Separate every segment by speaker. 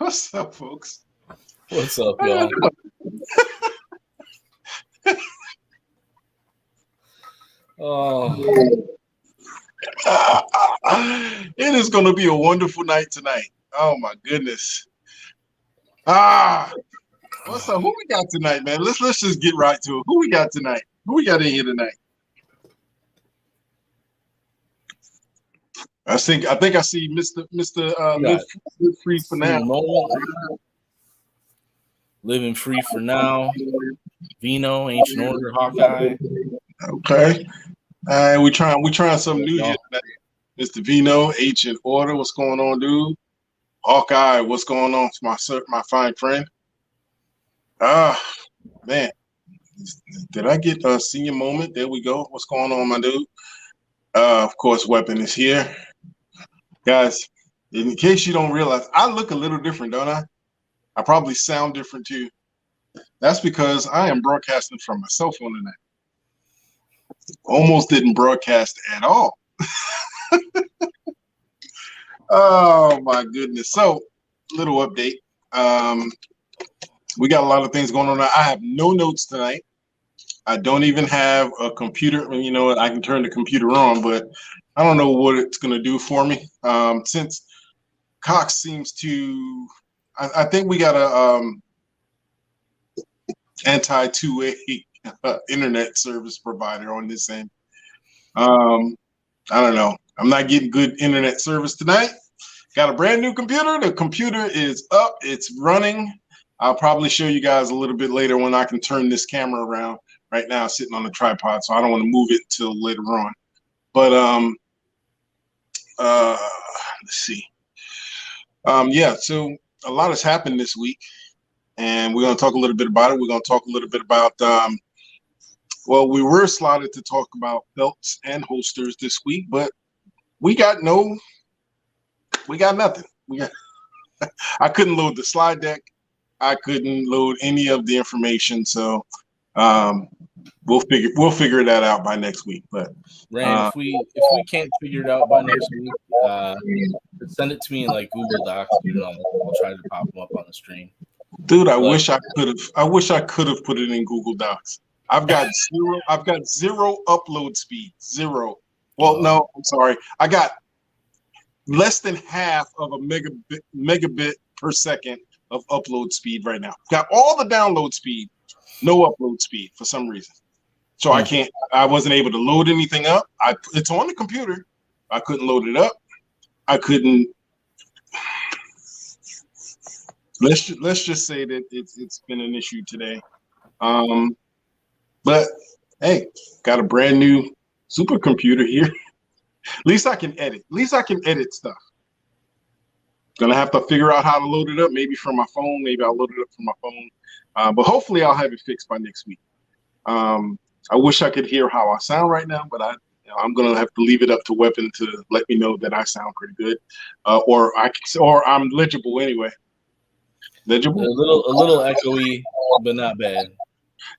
Speaker 1: What's up, folks?
Speaker 2: What's up, y'all?
Speaker 1: It is going to be a wonderful night tonight. Oh my goodness. What's up? Who we got tonight, man? Let's just get right to it. Who we got tonight? Who we got in here tonight? I think I see Mr. Live Free for Now.
Speaker 2: Living Free for Now. Vino, Ancient Order, Hawkeye.
Speaker 1: Okay. All right, we trying something new here tonight. Mr. Vino, Ancient Order, what's going on, dude? Hawkeye, what's going on, my fine friend? Man, did I get a senior moment? There we go. What's going on, my dude? Of course, Weapon is here. Guys, in case you don't realize, I look a little different, don't I? I probably sound different too. That's because I am broadcasting from my cell phone tonight. Almost didn't broadcast at all. Oh my goodness. So, little update. We got a lot of things going on. I have no notes tonight. I don't even have a computer. You know what? I can turn the computer on, but I don't know what it's going to do for me. Since Cox seems to, I think we got a anti-2A internet service provider on this end. I don't know. I'm not getting good internet service tonight. Got a brand new computer. The computer is up. It's running. I'll probably show you guys a little bit later when I can turn this camera around. Right now, sitting on the tripod, so I don't want to move it till later on. But let's see. Yeah, so a lot has happened this week, and we're going to talk a little bit about it. We're going to talk a little bit about, well, we were slotted to talk about belts and holsters this week, but we got nothing. I couldn't load the slide deck. I couldn't load any of the information, so we'll figure that out by next week. But
Speaker 2: Rand, if we can't figure it out by next week, send it to me in like Google Docs. I'll try to pop them up on the stream.
Speaker 1: Dude, I wish I could have put it in Google Docs. I've got zero upload speed. Zero. Well, no, I'm sorry. I got less than half of a megabit per second of upload speed right now. Got all the download speed, no upload speed for some reason. So I wasn't able to load anything up. It's on the computer. I couldn't load it up. I couldn't. Let's just say that it's been an issue today. But hey, got a brand new supercomputer here. At least I can edit. At least I can edit stuff. Gonna have to figure out how to load it up. Maybe from my phone. Maybe I'll load it up from my phone. But hopefully I'll have it fixed by next week. I wish I could hear how I sound right now, but I'm gonna have to leave it up to Weapon to let me know that I sound pretty good, or I'm legible anyway. Legible.
Speaker 2: A little echoey, but not bad.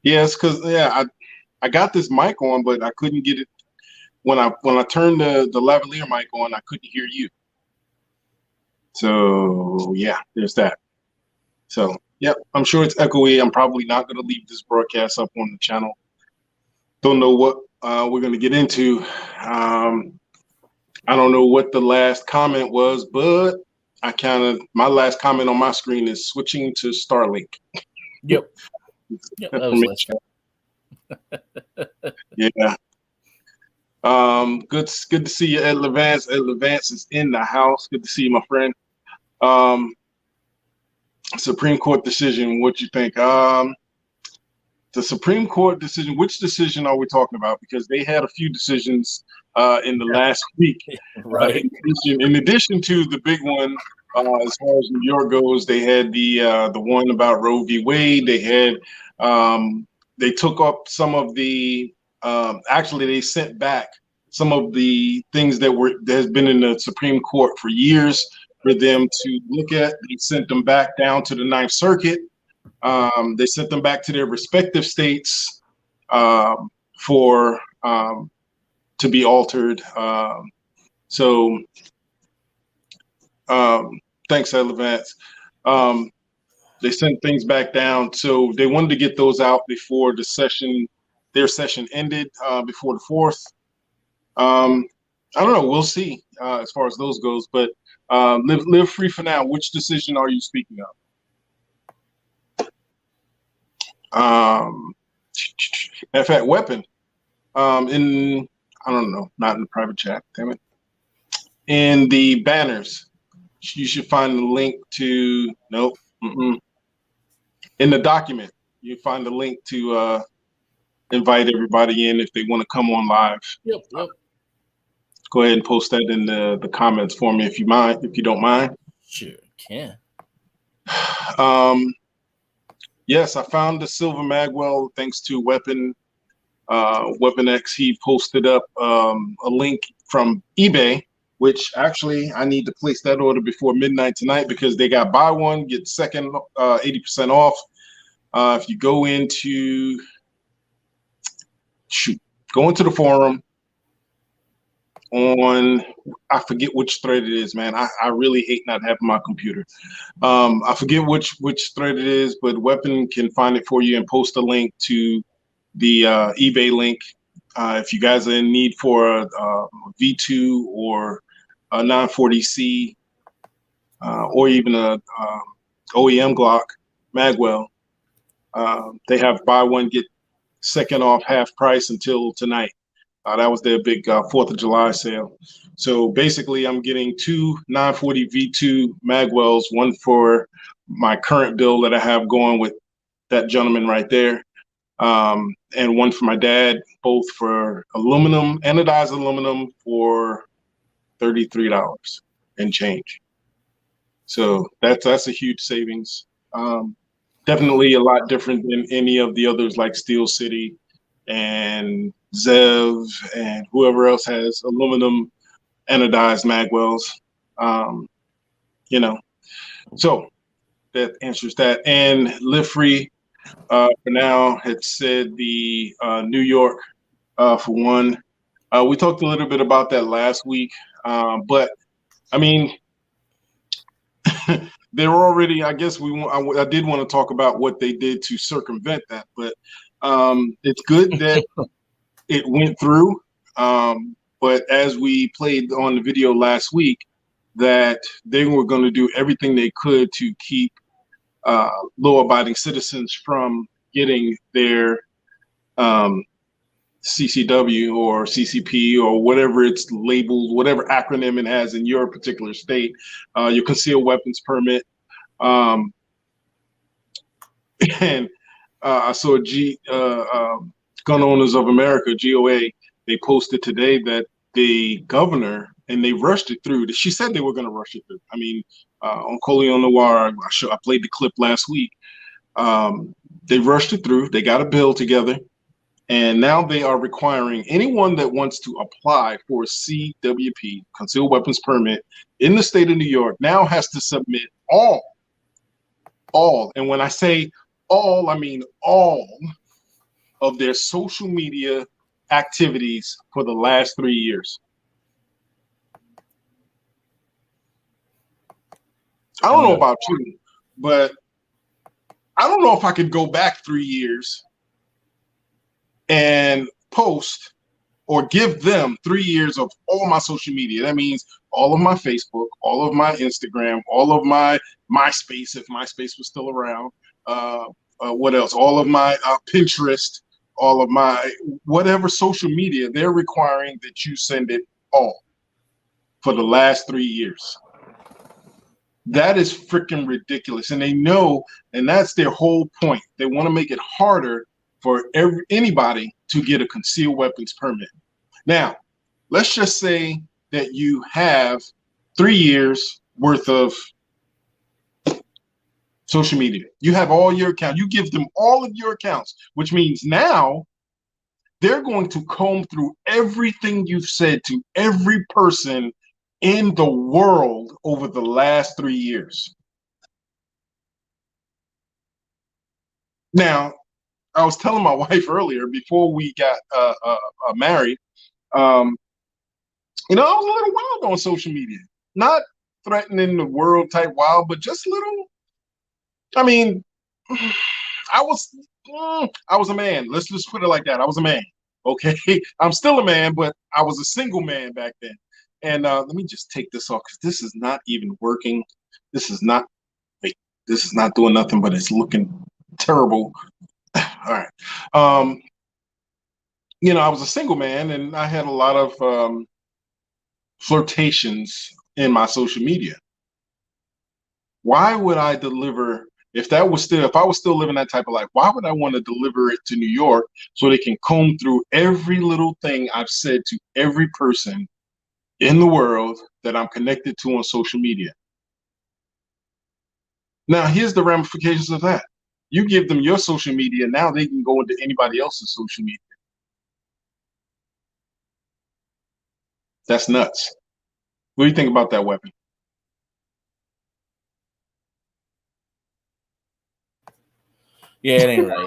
Speaker 1: Yes, because I got this mic on, but I couldn't get it when I turned the lavalier mic on. I couldn't hear you. So yeah, there's that. So yep, I'm sure it's echoey. I'm probably not going to leave this broadcast up on the channel. Don't know what we're going to get into. I don't know what the last comment was, but my last comment on my screen is switching to Starlink.
Speaker 2: Yep. That was
Speaker 1: yeah. Good to see you, Ed Levance. Ed Levance is in the house. Good to see you, my friend. Supreme Court decision. What you think? The Supreme Court decision. Which decision are we talking about? Because they had a few decisions in the last week.
Speaker 2: Right.
Speaker 1: In addition to the big one, as far as New York goes, they had the one about Roe v. Wade. They had they took up some of the. Actually, they sent back some of the things that has been in the Supreme Court for years for them to look at. They sent them back down to the Ninth Circuit. They sent them back to their respective states for to be altered. Thanks, Ed Levance. They sent things back down, so they wanted to get those out before their session ended, before the 4th. I don't know. We'll see as far as those goes. But live free for now. Which decision are you speaking of? Matter of fact, weapon. In I don't know, not in the private chat. Damn it. In the banners, you should find the link to. Nope. In the document, you find the link to invite everybody in if they want to come on live.
Speaker 2: Yep.
Speaker 1: Go ahead and post that in the comments for me if you don't mind.
Speaker 2: Sure can.
Speaker 1: Yes, I found the silver magwell thanks to Weapon X. He posted up a link from eBay, which actually I need to place that order before midnight tonight because they got buy one get second 80% off. If you go into the forum on, I forget which thread it is, man. I really hate not having my computer. I forget which thread it is, but Weapon can find it for you and post a link to the eBay link. If you guys are in need for a V2 or a 940C or even a OEM Glock magwell, they have buy one get second off half price until tonight. That was their big 4th of July sale. So basically, I'm getting 2 940 V2 magwells, one for my current build that I have going with that gentleman right there, and one for my dad, both for aluminum, anodized aluminum, for $33 and change. So that's a huge savings. Definitely a lot different than any of the others like Steel City and Zev and whoever else has aluminum anodized magwells. So that answers that. And Live Free for now had said the New York for one. We talked a little bit about that last week, but I mean, they're already. I guess I did want to talk about what they did to circumvent that, but it's good that it went through. But as we played on the video last week, that they were going to do everything they could to keep law-abiding citizens from getting their CCW or CCP or whatever it's labeled, whatever acronym it has in your particular state, your concealed weapons permit. And I saw Gun Owners of America, GOA, they posted today that the governor, and they rushed it through. She said they were going to rush it through. I mean, on Coleon Noir, I played the clip last week. They rushed it through. They got a bill together. And now they are requiring anyone that wants to apply for a CWP, concealed weapons permit, in the state of New York now has to submit all. And when I say all, I mean all of their social media activities for the last 3 years. I don't know about you, but I don't know if I could go back 3 years and post or give them 3 years of all my social media. That means all of my Facebook, all of my Instagram, all of my MySpace, if MySpace was still around. What else? All of my Pinterest, all of my whatever social media, they're requiring that you send it all for the last 3 years. That is freaking ridiculous. And they know, and that's their whole point. They want to make it harder for anybody to get a concealed weapons permit. Now, let's just say that you have 3 years worth of social media. You have all your accounts. You give them all of your accounts, which means now they're going to comb through everything you've said to every person in the world over the last 3 years. Now, I was telling my wife earlier before we got married, I was a little wild on social media. Not threatening the world type wild, but just a little I mean, I was a man. Let's just put it like that. I was a man. Okay, I'm still a man, but I was a single man back then. And let me just take this off because this is not even working. This is not. Wait, this is not doing nothing, but it's looking terrible. All right. I was a single man, and I had a lot of flirtations in my social media. Why would I deliver? If I was still living that type of life, why would I want to deliver it to New York so they can comb through every little thing I've said to every person in the world that I'm connected to on social media? Now, here's the ramifications of that. You give them your social media, now they can go into anybody else's social media. That's nuts. What do you think about that, Weapon?
Speaker 2: Yeah, it ain't right.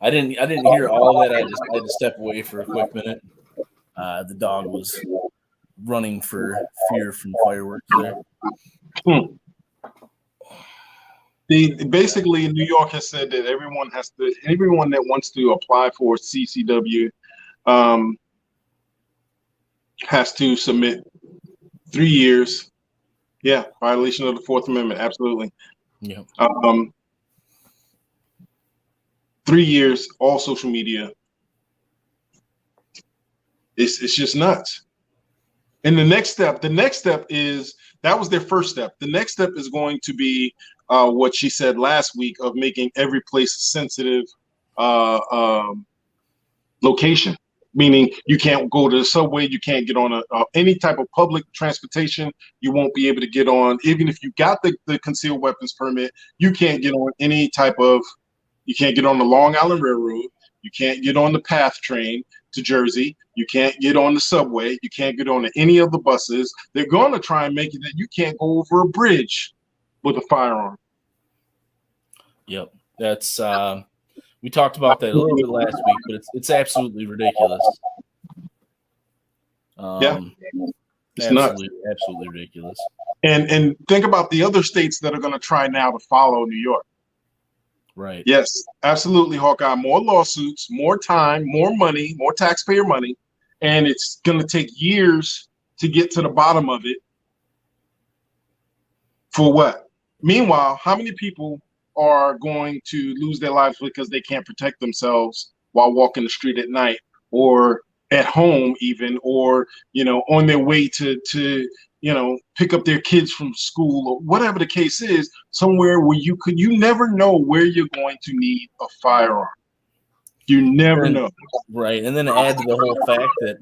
Speaker 2: I didn't hear all that. I had to step away for a quick minute. The dog was running for fear from fireworks there.
Speaker 1: Basically, New York has said that everyone that wants to apply for CCW has to submit 3 years. Yeah, violation of the Fourth Amendment. Absolutely.
Speaker 2: Yeah.
Speaker 1: 3 years, all social media. It's just nuts. And the next step is, that was their first step. The next step is going to be what she said last week of making every place a sensitive location. Meaning you can't go to the subway, you can't get on any type of public transportation, you won't be able to get on. Even if you got the concealed weapons permit, you can't get on any type of, you can't get on the Long Island Railroad, you can't get on the PATH train to Jersey, you can't get on the subway, you can't get on any of the buses. They're going to try and make it that you can't go over a bridge with a firearm.
Speaker 2: Yep, that's we talked about that a little bit last week, but it's absolutely ridiculous.
Speaker 1: Yeah, it's
Speaker 2: absolutely ridiculous.
Speaker 1: And think about the other states that are going to try now to follow New York.
Speaker 2: Right.
Speaker 1: Yes, absolutely, Hawkeye. More lawsuits, more time, more money, more taxpayer money, and it's going to take years to get to the bottom of it. For what? Meanwhile, how many people are going to lose their lives because they can't protect themselves while walking the street at night, or at home even, or on their way to pick up their kids from school, or whatever the case is, somewhere where you never know where you're going to need a firearm. You never know.
Speaker 2: Right. And then add to the whole fact that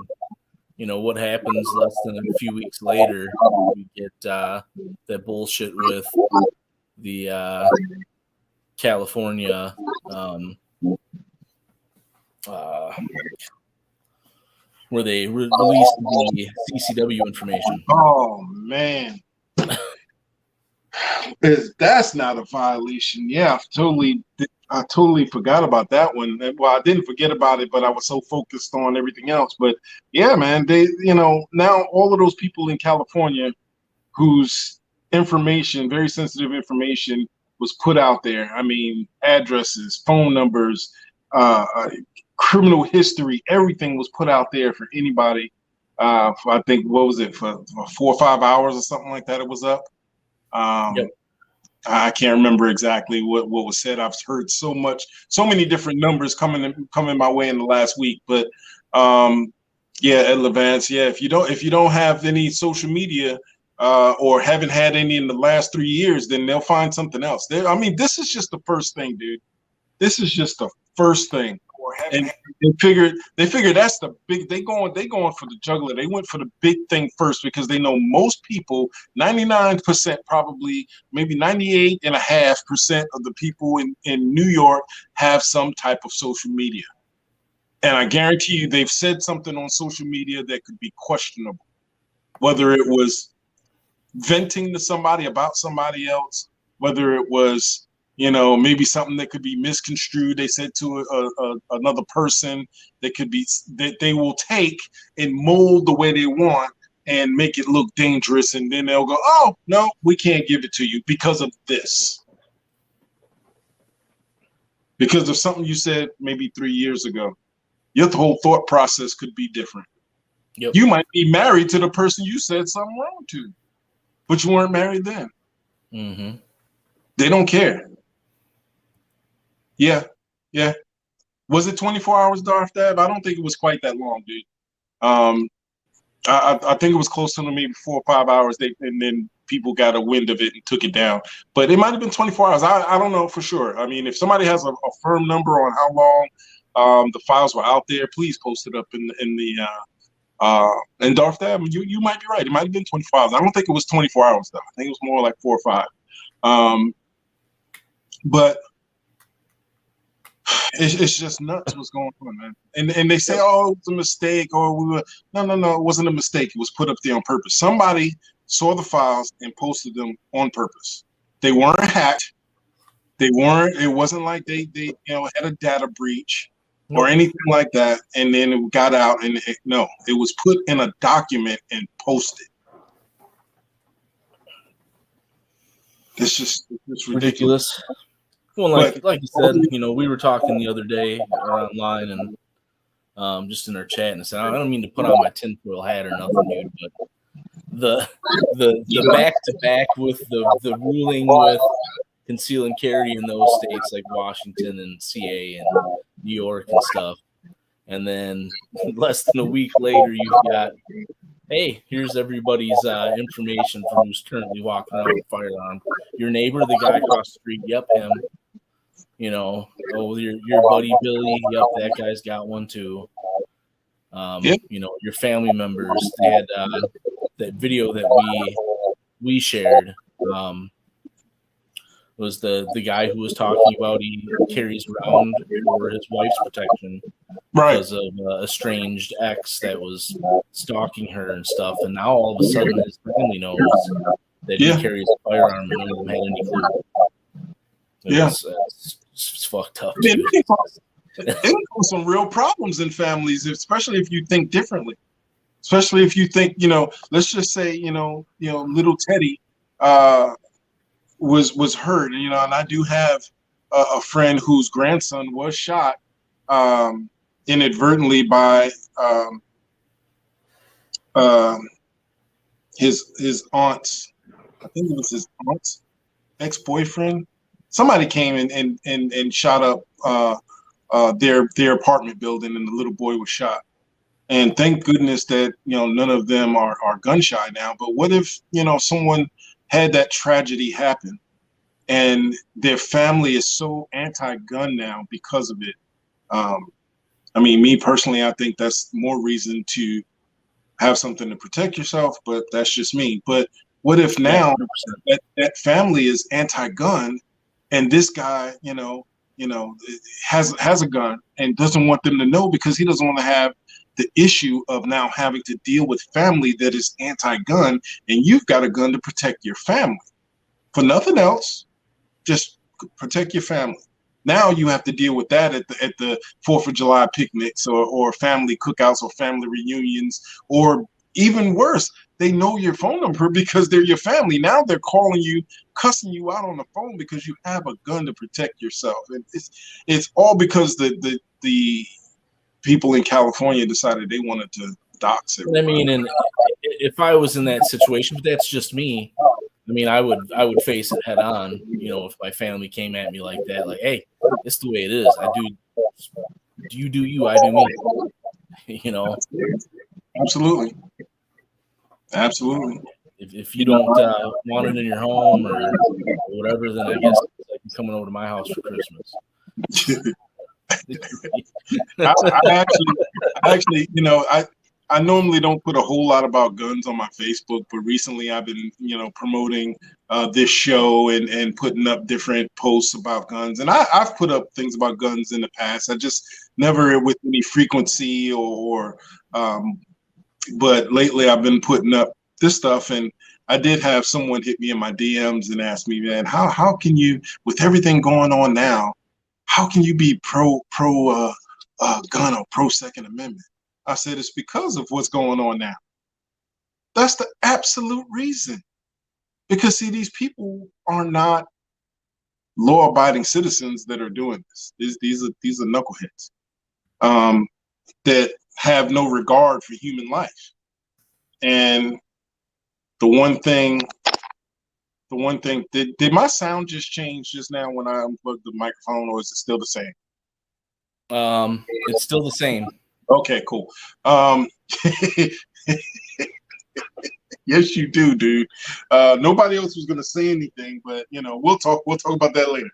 Speaker 2: what happens less than a few weeks later, we get that bullshit with the California where they released the CCW information.
Speaker 1: Oh man, that's not a violation. Yeah, I totally forgot about that one. Well, I didn't forget about it, but I was so focused on everything else. But yeah, man, they now all of those people in California whose information, very sensitive information, was put out there. I mean, addresses, phone numbers, criminal history, everything was put out there for anybody. For, I think, what was it, for 4 or 5 hours or something like that, it was up.
Speaker 2: Yep.
Speaker 1: I can't remember exactly what was said. I've heard so many different numbers coming my way in the last week. But yeah, Ed Levance, yeah, if you don't have any social media or haven't had any in the last 3 years, then they'll find something else. I mean, this is just the first thing, dude. This is just the first thing. And they figured that's the big. They going for the jugular. They went for the big thing first because they know most people, 99%, probably maybe 98.5% of the people in New York have some type of social media. And I guarantee you, they've said something on social media that could be questionable, whether it was venting to somebody about somebody else, whether it was maybe something that could be misconstrued. They said to another person that could be that they will take and mold the way they want and make it look dangerous, and then they'll go, oh no, we can't give it to you because of this, because of something you said maybe 3 years ago. Your whole thought process could be different.
Speaker 2: Yep.
Speaker 1: You might be married to the person you said something wrong to, but you weren't married then.
Speaker 2: Mm-hmm.
Speaker 1: They don't care. Yeah. Was it 24 hours, Darth Dab? I don't think it was quite that long, dude. I think it was close to maybe 4 or 5 hours. And then people got a wind of it and took it down. But it might have been 24 hours. I don't know for sure. I mean, if somebody has a firm number on how long the files were out there, please post it up in the and Darth Dab, you might be right. It might have been 24 hours. I don't think it was 24 hours though. I think it was more like 4 or 5. But it's just nuts what's going on, man. And they say, oh, it was a mistake, or we were no, it wasn't a mistake. It was put up there on purpose. Somebody saw the files and posted them on purpose. They weren't hacked. It wasn't like they had a data breach or anything like that, and then it got out, and it was put in a document and posted. It's ridiculous.
Speaker 2: Well, like you said, we were talking the other day online and just in our chat, and I said, I don't mean to put on my tinfoil hat or nothing, dude, but the back to back with the ruling with conceal and carry in those states like Washington and CA and New York and stuff, and then less than a week later, you've got, hey, here's everybody's information from who's currently walking around with a firearm. Your neighbor, the guy across the street, yep, him. Oh, your buddy Billy, yep, that guy's got one too. Your family members, they had that video that we shared. Was the guy who was talking about he carries around for his wife's protection because of a estranged ex that was stalking her and stuff, and now all of a sudden his family knows that he carries a firearm and none of them had any clue. It's fucked up.
Speaker 1: It can cause some real problems in families, especially if you think differently. Especially if you think, let's just say, little Teddy was hurt, and I do have a friend whose grandson was shot inadvertently by his aunt's, I think it was his aunt's ex-boyfriend. Somebody came and shot up their apartment building, and the little boy was shot. And thank goodness that none of them are gun shy now. But what if someone had that tragedy happen, and their family is so anti-gun now because of it? I mean, me personally, I think that's more reason to have something to protect yourself. But that's just me. But what if now that family is anti-gun, and this guy, has a gun and doesn't want them to know because he doesn't want to have the issue of now having to deal with family that is anti-gun, and you've got a gun to protect your family. For nothing else, just protect your family. Now you have to deal with that at the 4th of July picnics or family cookouts or family reunions, or even worse, they know your phone number because they're your family. Now they're calling you, cussing you out on the phone because you have a gun to protect yourself. And it's all because the people in California decided they wanted to dox everybody.
Speaker 2: I mean, and if I was in that situation, but that's just me. I mean, I would face it head on. If my family came at me like that, like, hey, it's the way it is. You do you, I do me.
Speaker 1: Absolutely.
Speaker 2: If you don't want it in your home or whatever, then I guess it's like you're coming over to my house for Christmas.
Speaker 1: I normally don't put a whole lot about guns on my Facebook, but recently I've been, promoting this show and putting up different posts about guns. And I've put up things about guns in the past. I just never with any frequency but lately I've been putting up this stuff, and I did have someone hit me in my DMs and ask me, man, how can you, with everything going on now, how can you be pro gun or pro Second Amendment? I said, it's because of what's going on now. That's the absolute reason. Because see, these people are not law-abiding citizens that are doing this. These are knuckleheads that have no regard for human life. And the one thing, did my sound just change just now when I unplugged the microphone, or is it still the same?
Speaker 2: It's still the same.
Speaker 1: Okay, cool. Yes, you do, dude. Nobody else was gonna say anything, but you know, we'll talk about that later.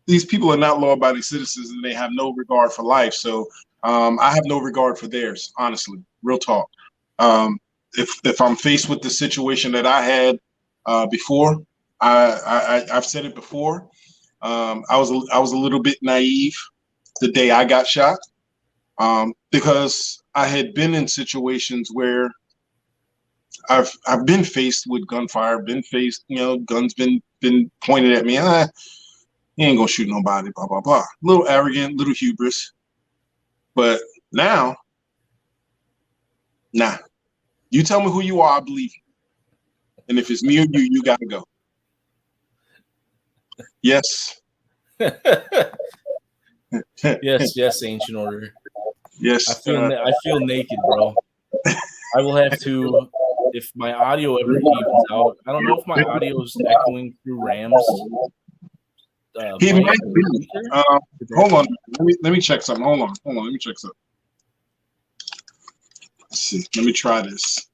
Speaker 1: These people are not law-abiding citizens, and they have no regard for life. So I have no regard for theirs, honestly. Real talk. If I'm faced with the situation that I had before, I've said it before. I was a little bit naive the day I got shot, because I had been in situations where I've been faced with gunfire, been faced, you know, guns been pointed at me. He ain't gonna shoot nobody, blah blah blah. A little arrogant, little hubris. But now, nah. You tell me who you are, I believe you. And if it's me or you, you gotta go. Yes.
Speaker 2: yes, Ancient Order.
Speaker 1: Yes.
Speaker 2: I feel naked, bro. I will have to, if my audio ever evens out. I don't know if my audio is echoing through Ram's.
Speaker 1: He might be. Hold on. Let me check something. Hold on. Let me check something. Let's see. Let me try this.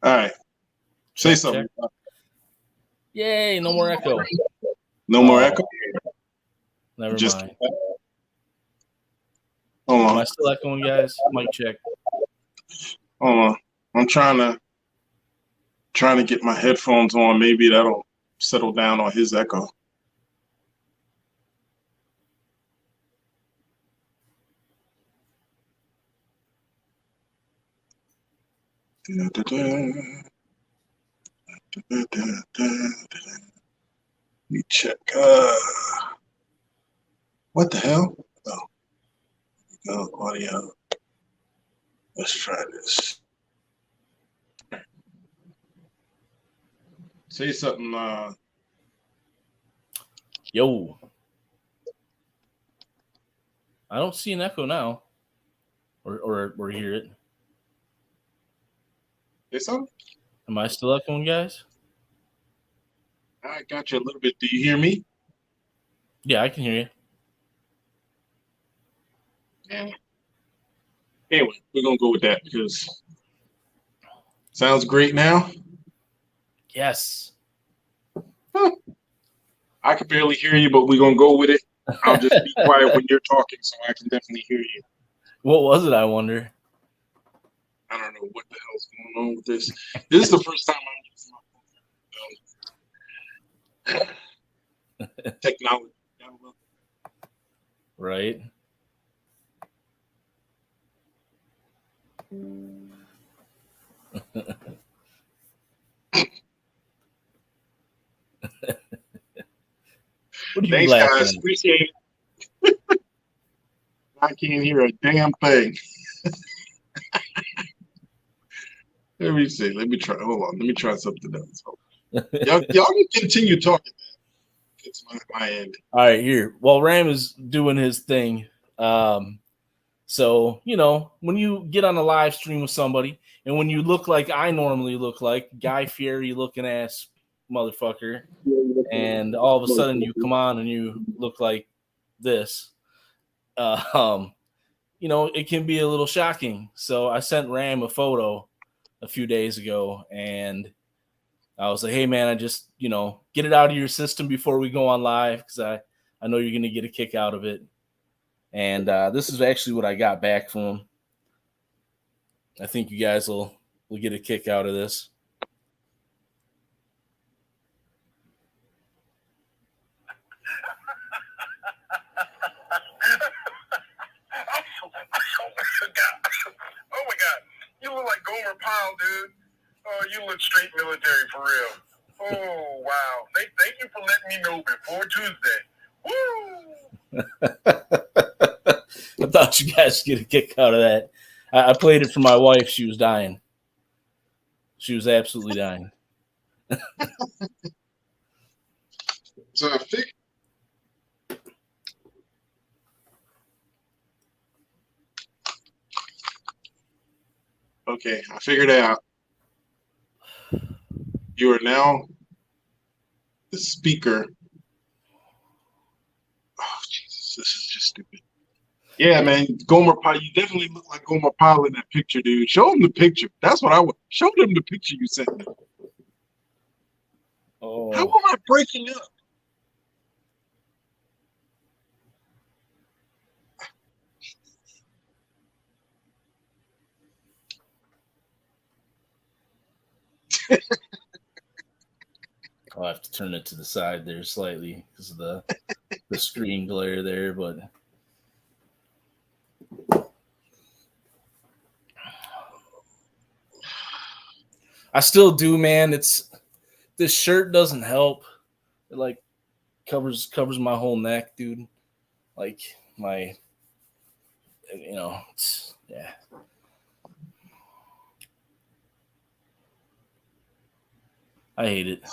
Speaker 1: All right. Say something.
Speaker 2: Check. Yay! No more echo.
Speaker 1: No more echo.
Speaker 2: Never
Speaker 1: Just
Speaker 2: mind.
Speaker 1: Hold on.
Speaker 2: Am I still echoing, guys? Mic check.
Speaker 1: Hold on. I'm trying to get my headphones on. Maybe that'll settle down on his echo. Let me check. What the hell? Oh, no audio. Let's try this. Say something.
Speaker 2: Yo. I don't see an echo now, or hear it.
Speaker 1: Say something.
Speaker 2: Am I still echoing, guys?
Speaker 1: I got you a little bit. Do you hear me?
Speaker 2: Yeah, I can hear you.
Speaker 1: Yeah. Anyway, we're gonna go with that because sounds great now.
Speaker 2: Yes.
Speaker 1: I can barely hear you, but we're gonna go with it. I'll just be quiet when you're talking, so I can definitely hear you.
Speaker 2: What was it, I wonder?
Speaker 1: I don't know what the hell's going on with this. This is the first time I'm using my phone. Technology.
Speaker 2: Right. What are you
Speaker 1: Thanks,
Speaker 2: laughing
Speaker 1: guys.
Speaker 2: at?
Speaker 1: Appreciate it. I can't hear a damn thing. Let me see. Let me try. Hold on. Let me try something else. Y'all can continue talking, man. It's my end.
Speaker 2: All right, here. While Ram is doing his thing, so you know, when you get on a live stream with somebody, and when you look like I normally look like, Guy Fieri looking ass motherfucker, and all of a sudden you come on and you look like this, you know, it can be a little shocking. So I sent Ram a photo a few days ago, and I was like, hey man, I just, you know, get it out of your system before we go on live, because I know you're going to get a kick out of it. And this is actually what I got back from him. I think you guys will get a kick out of this.
Speaker 1: good straight military for real. Oh, wow. Thank you for letting me know before Tuesday. Woo!
Speaker 2: I thought you guys get a kick out of that. I played it for my wife. She was dying. She was absolutely dying.
Speaker 1: So I think. Okay, I figured it out. You are now the speaker. Oh, Jesus, this is just stupid. Yeah, man, Gomer Pyle. You definitely look like Gomer Pyle in that picture, dude. Show him the picture. That's what I would. Show them the picture you sent me.
Speaker 2: Oh.
Speaker 1: How am I breaking up?
Speaker 2: I'll have to turn it to the side there slightly because of the screen glare there, but I still do, man. It's this shirt doesn't help. It like covers my whole neck, dude. Like my, yeah. I hate it.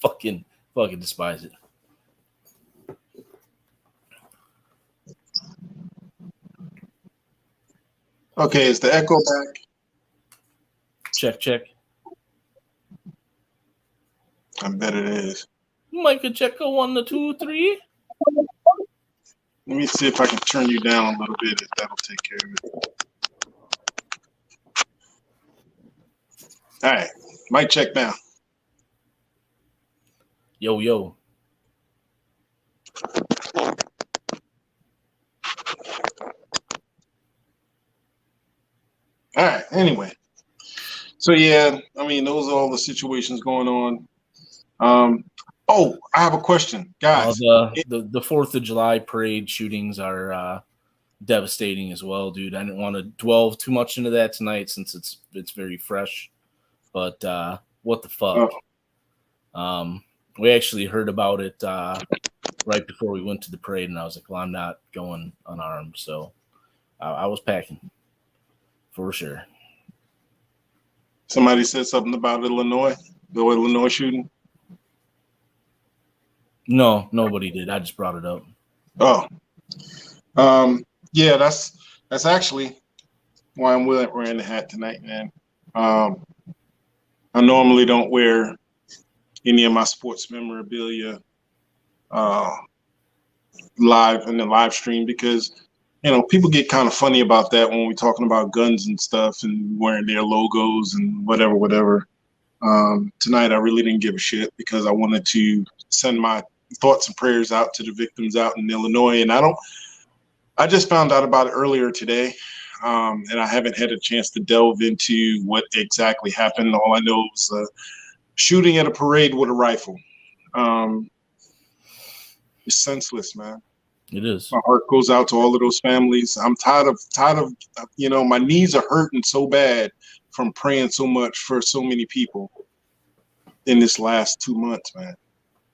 Speaker 2: fucking despise it.
Speaker 1: Okay, is the echo back?
Speaker 2: Check.
Speaker 1: I bet it is.
Speaker 2: Micah, check a 1, 2, 3.
Speaker 1: Let me see if I can turn you down a little bit. If that'll take care of it. All right, mic check now.
Speaker 2: Yo.
Speaker 1: All right. Anyway, so yeah, I mean, those are all the situations going on. Oh, I have a question, guys.
Speaker 2: The 4th of July parade shootings are devastating as well, dude. I didn't want to dwell too much into that tonight since it's very fresh. But what the fuck?
Speaker 1: Oh.
Speaker 2: We actually heard about it right before we went to the parade, and I was like, well, I'm not going unarmed, so I was packing for sure.
Speaker 1: Somebody said something about the Illinois shooting.
Speaker 2: No, nobody did. I just brought it up.
Speaker 1: Oh, yeah, that's actually why I'm wearing the hat tonight, man. I normally don't wear any of my sports memorabilia live in the live stream because people get kind of funny about that when we're talking about guns and stuff and wearing their logos and whatever. Tonight I really didn't give a shit because I wanted to send my thoughts and prayers out to the victims out in Illinois, and I just found out about it earlier today, and I haven't had a chance to delve into what exactly happened. All I know is shooting at a parade with a rifle. It's senseless, man.
Speaker 2: It is.
Speaker 1: My heart goes out to all of those families. I'm tired of my knees are hurting so bad from praying so much for so many people in this last 2 months, man.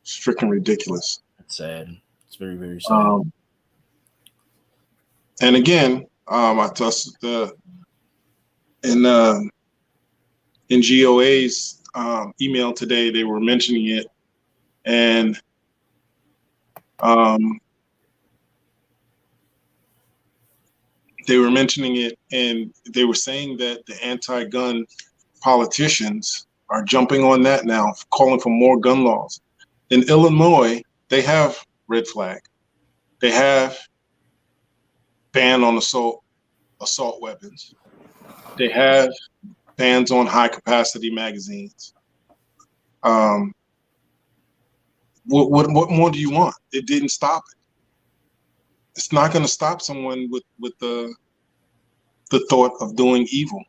Speaker 1: It's freaking ridiculous.
Speaker 2: It's sad. It's very, very sad.
Speaker 1: And again, I trust in GOA's email today, they were mentioning it, and they were mentioning it, and they were saying that the anti-gun politicians are jumping on that now, calling for more gun laws. In Illinois, they have red flag. They have ban on assault weapons. They have bans on high-capacity magazines. What more do you want? It didn't stop it. It's not going to stop someone with the thought of doing evil.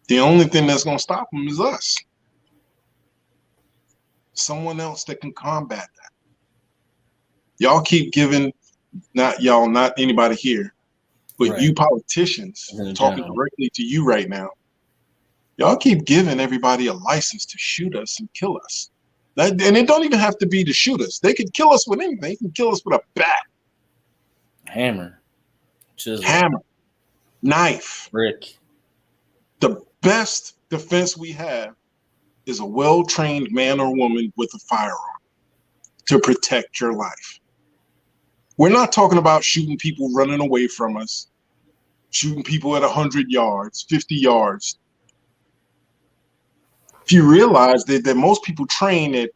Speaker 1: The only thing that's going to stop them is us. Someone else that can combat that. Y'all keep giving, not y'all, not anybody here, But you politicians, talking directly to you right now, y'all keep giving everybody a license to shoot us and kill us. And it don't even have to be to shoot us. They could kill us with anything. They can kill us with a bat,
Speaker 2: hammer, chisel,
Speaker 1: knife,
Speaker 2: brick.
Speaker 1: The best defense we have is a well-trained man or woman with a firearm to protect your life. We're not talking about shooting people running away from us, shooting people at 100 yards, 50 yards. If you realize that most people train at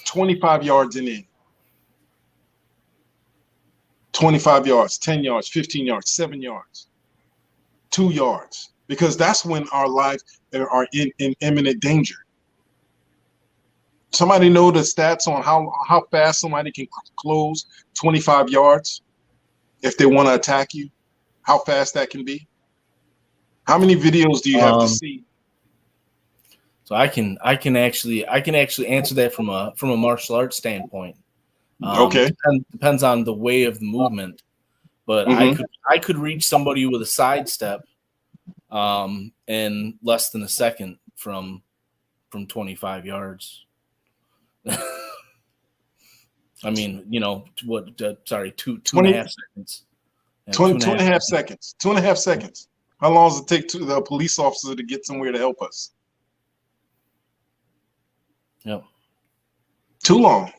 Speaker 1: 25 yards and in, 25 yards, 10 yards, 15 yards, 7 yards, 2 yards, because that's when our lives are in imminent danger. Somebody know the stats on how fast somebody can close 25 yards if they want to attack you? How fast that can be? How many videos do you have to see?
Speaker 2: So I can actually answer that from a martial arts standpoint.
Speaker 1: Okay.
Speaker 2: Depends on the way of the movement, but I could reach somebody with a sidestep in less than a second from 25 yards. I mean, you know, what? Sorry, two and a half seconds. Yeah,
Speaker 1: 2.5 seconds. 2.5 seconds. How long does it take to the police officer to get somewhere to help us?
Speaker 2: Yep.
Speaker 1: Too long.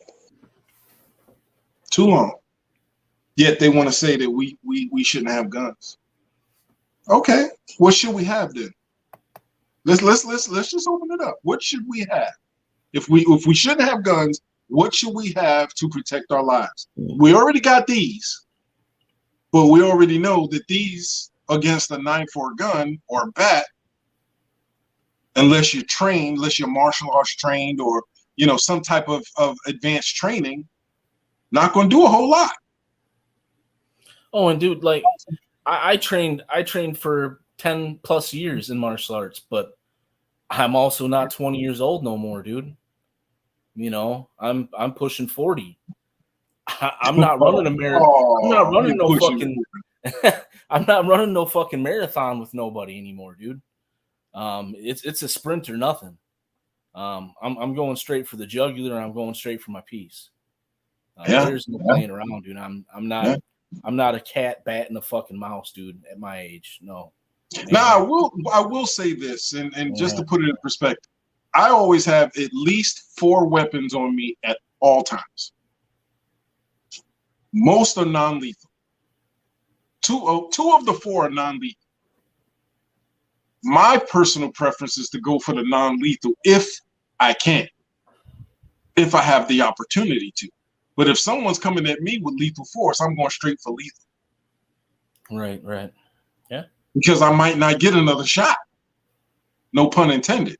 Speaker 1: Too long. Yet they want to say that we shouldn't have guns. Okay, what should we have then? Let's just open it up. What should we have? If we shouldn't have guns, what should we have to protect our lives? We already got these, but we already know that these against a knife or a gun or a bat, unless you're trained, unless you're martial arts trained or some type of advanced training, not going to do a whole lot.
Speaker 2: Oh, and dude, like I trained for 10 plus years in martial arts, but I'm also not 20 years old no more, dude. You know, I'm pushing 40. I'm not running a marathon. I'm not running no fucking. I'm not running no fucking marathon with nobody anymore, dude. It's a sprint or nothing. I'm going straight for the jugular, and I'm going straight for my piece. There's no playing around, dude. I'm not a cat batting a fucking mouse, dude. At my age, no.
Speaker 1: Now I will say this, and just to put it in perspective, I always have at least 4 weapons on me at all times. Most are non-lethal. Two of the 4 are non-lethal. My personal preference is to go for the non-lethal if I can, if I have the opportunity to. But if someone's coming at me with lethal force, I'm going straight for lethal.
Speaker 2: Right. Yeah. Because
Speaker 1: I might not get another shot. No pun intended.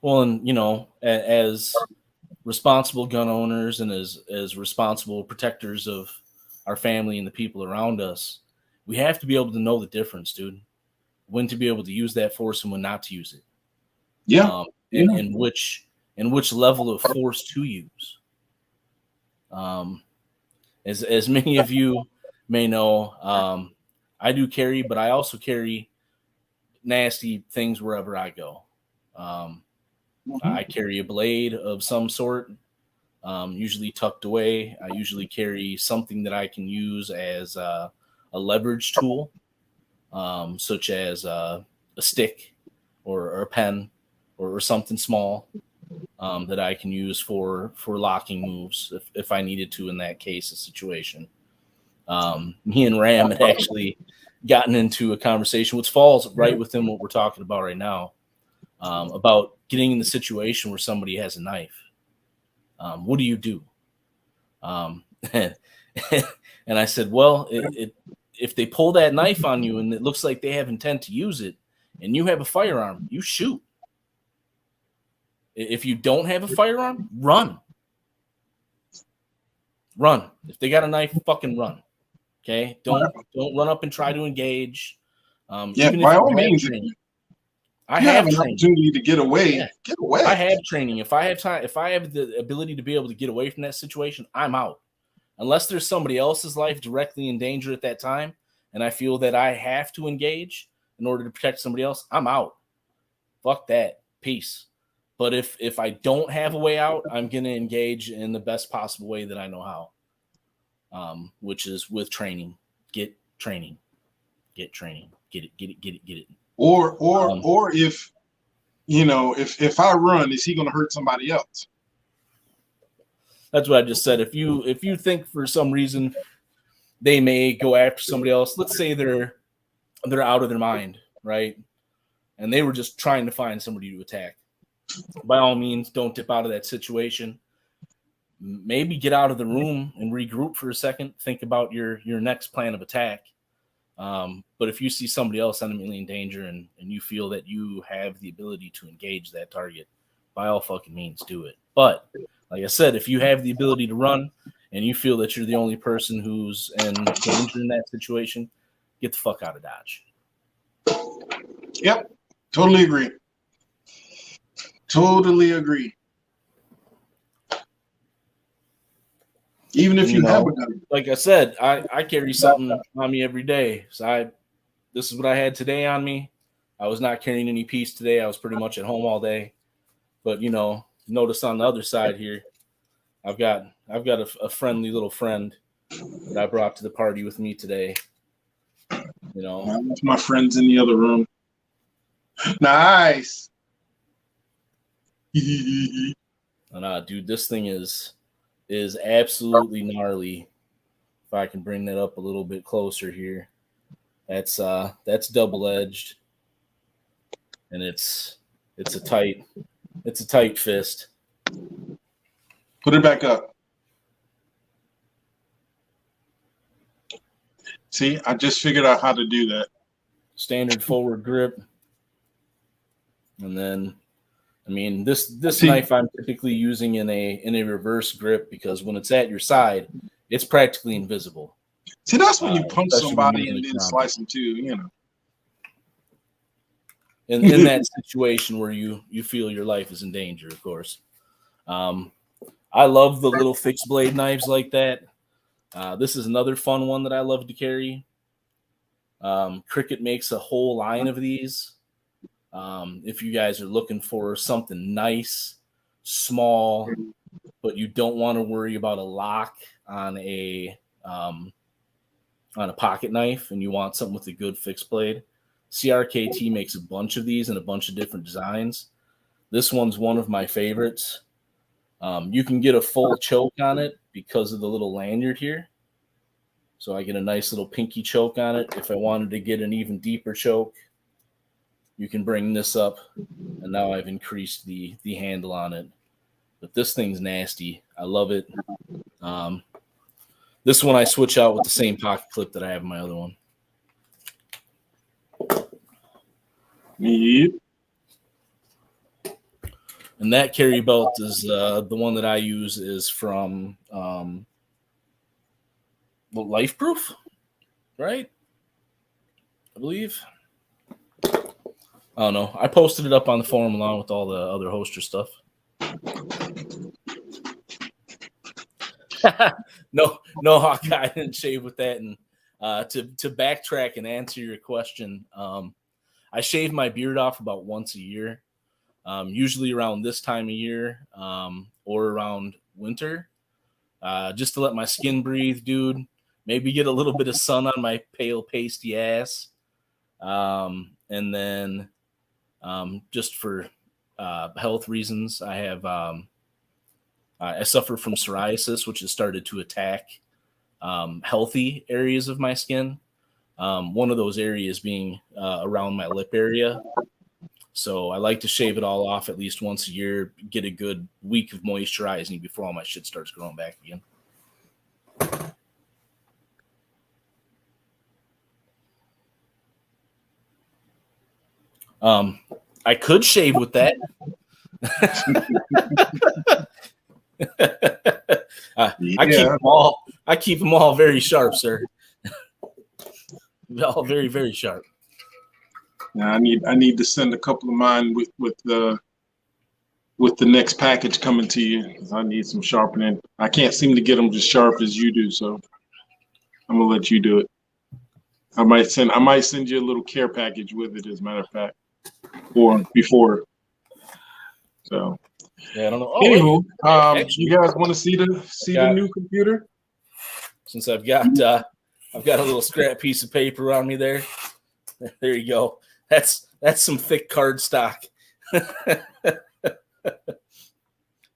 Speaker 2: Well, and as responsible gun owners and as responsible protectors of our family and the people around us, we have to be able to know the difference, dude. When to be able to use that force and when not to use it.
Speaker 1: Yeah.
Speaker 2: And which level of force to use. As many of you may know, I do carry, but I also carry nasty things wherever I go. I carry a blade of some sort, usually tucked away. I usually carry something that I can use as a leverage tool, such as a stick or a pen or something small that I can use for locking moves if I needed to in that case of situation. Me and Ram had actually gotten into a conversation, which falls right within what we're talking about right now, about getting in the situation where somebody has a knife. What do you do? And I said, well, if they pull that knife on you and it looks like they have intent to use it and you have a firearm, you shoot. If you don't have a firearm, run. Run. If they got a knife, fucking run. Okay? Don't run up and try to engage.
Speaker 1: Even by all means.
Speaker 2: I have
Speaker 1: an opportunity to get away. Yeah. Get away.
Speaker 2: I have training. If I have time, if I have the ability to be able to get away from that situation, I'm out. unless there's somebody else's life directly in danger at that time, and I feel that I have to engage in order to protect somebody else, I'm out. Fuck that. Peace. But if I don't have a way out, I'm going to engage in the best possible way that I know how, which is with training. Get training. Get training. Get it.
Speaker 1: Or if, if I run, is he going to hurt somebody else?
Speaker 2: That's what I just said. If you think for some reason they may go after somebody else, let's say they're out of their mind, right? And they were just trying to find somebody to attack. By all means, don't dip out of that situation. Maybe get out of the room and regroup for a second. Think about your next plan of attack. But if you see somebody else imminently in danger and you feel that you have the ability to engage that target, by all fucking means, do it. But like I said, if you have the ability to run and you feel that you're the only person who's in danger in that situation, get the fuck out of Dodge.
Speaker 1: Yep. Totally agree. Totally agree. Even if you have a gun.
Speaker 2: Like I said, I carry something on me every day. So this is what I had today on me. I was not carrying any piece today. I was pretty much at home all day. But notice on the other side here, I've got a friendly little friend that I brought to the party with me today.
Speaker 1: My friends in the other room. Nice.
Speaker 2: Dude, this thing is absolutely gnarly. If I can bring that up a little bit closer here, that's double-edged, and it's a tight fist.
Speaker 1: Put it back up. See, I just figured out how to do that.
Speaker 2: Standard forward grip. And then, this knife I'm typically using in a reverse grip because when it's at your side, it's practically invisible.
Speaker 1: See, that's when you punch somebody and then slice them too,
Speaker 2: In that situation where you feel your life is in danger, of course. I love the little fixed blade knives like that. This is another fun one that I love to carry. Cricut makes a whole line of these. If you guys are looking for something nice, small, but you don't want to worry about a lock on a pocket knife and you want something with a good fixed blade, CRKT makes a bunch of these in a bunch of different designs. This one's one of my favorites. You can get a full choke on it because of the little lanyard here. So I get a nice little pinky choke on it. If I wanted to get an even deeper choke, you can bring this up, and now I've increased the handle on it. But this thing's nasty. I love it. This one I switch out with the same pocket clip that I have in my other one.
Speaker 1: Yep.
Speaker 2: And that carry belt is the one that I use is from Life Proof, right? I believe. I don't know. I posted it up on the forum along with all the other Hoster stuff. No, Hawkeye, I didn't shave with that. And to backtrack and answer your question, I shave my beard off about once a year, usually around this time of year or around winter, just to let my skin breathe, dude. Maybe get a little bit of sun on my pale, pasty ass. And then just for health reasons, I have I suffer from psoriasis, which has started to attack healthy areas of my skin. One of those areas being around my lip area. So I like to shave it all off at least once a year, get a good week of moisturizing before all my shit starts growing back again. I could shave with that. I keep them all very sharp, sir. All very, very sharp.
Speaker 1: Now I need to send a couple of mine with the with the next package coming to you, 'cause I need some sharpening. I can't seem to get them as sharp as you do, so I'm gonna let you do it. I might send you a little care package with it, as a matter of fact, or before. So
Speaker 2: yeah, I don't know.
Speaker 1: Anywho,
Speaker 2: actually,
Speaker 1: you guys want to see the new computer?
Speaker 2: Since I've got a little scrap piece of paper on me there. There you go. That's some thick card stock.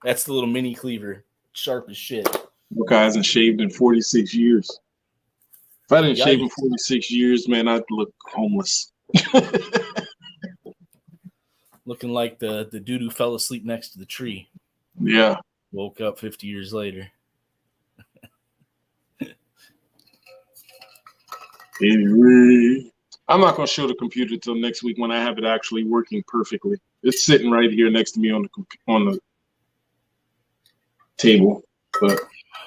Speaker 2: That's the little mini cleaver, sharp as shit.
Speaker 1: Look, I hasn't shaved in 46 years. If I didn't shave in 46 years, man, I'd look homeless.
Speaker 2: Looking like the dude who fell asleep next to the tree.
Speaker 1: Yeah.
Speaker 2: Woke up 50 years later.
Speaker 1: Anyway, I'm not going to show the computer till next week when I have it actually working perfectly. It's sitting right here next to me on the table, but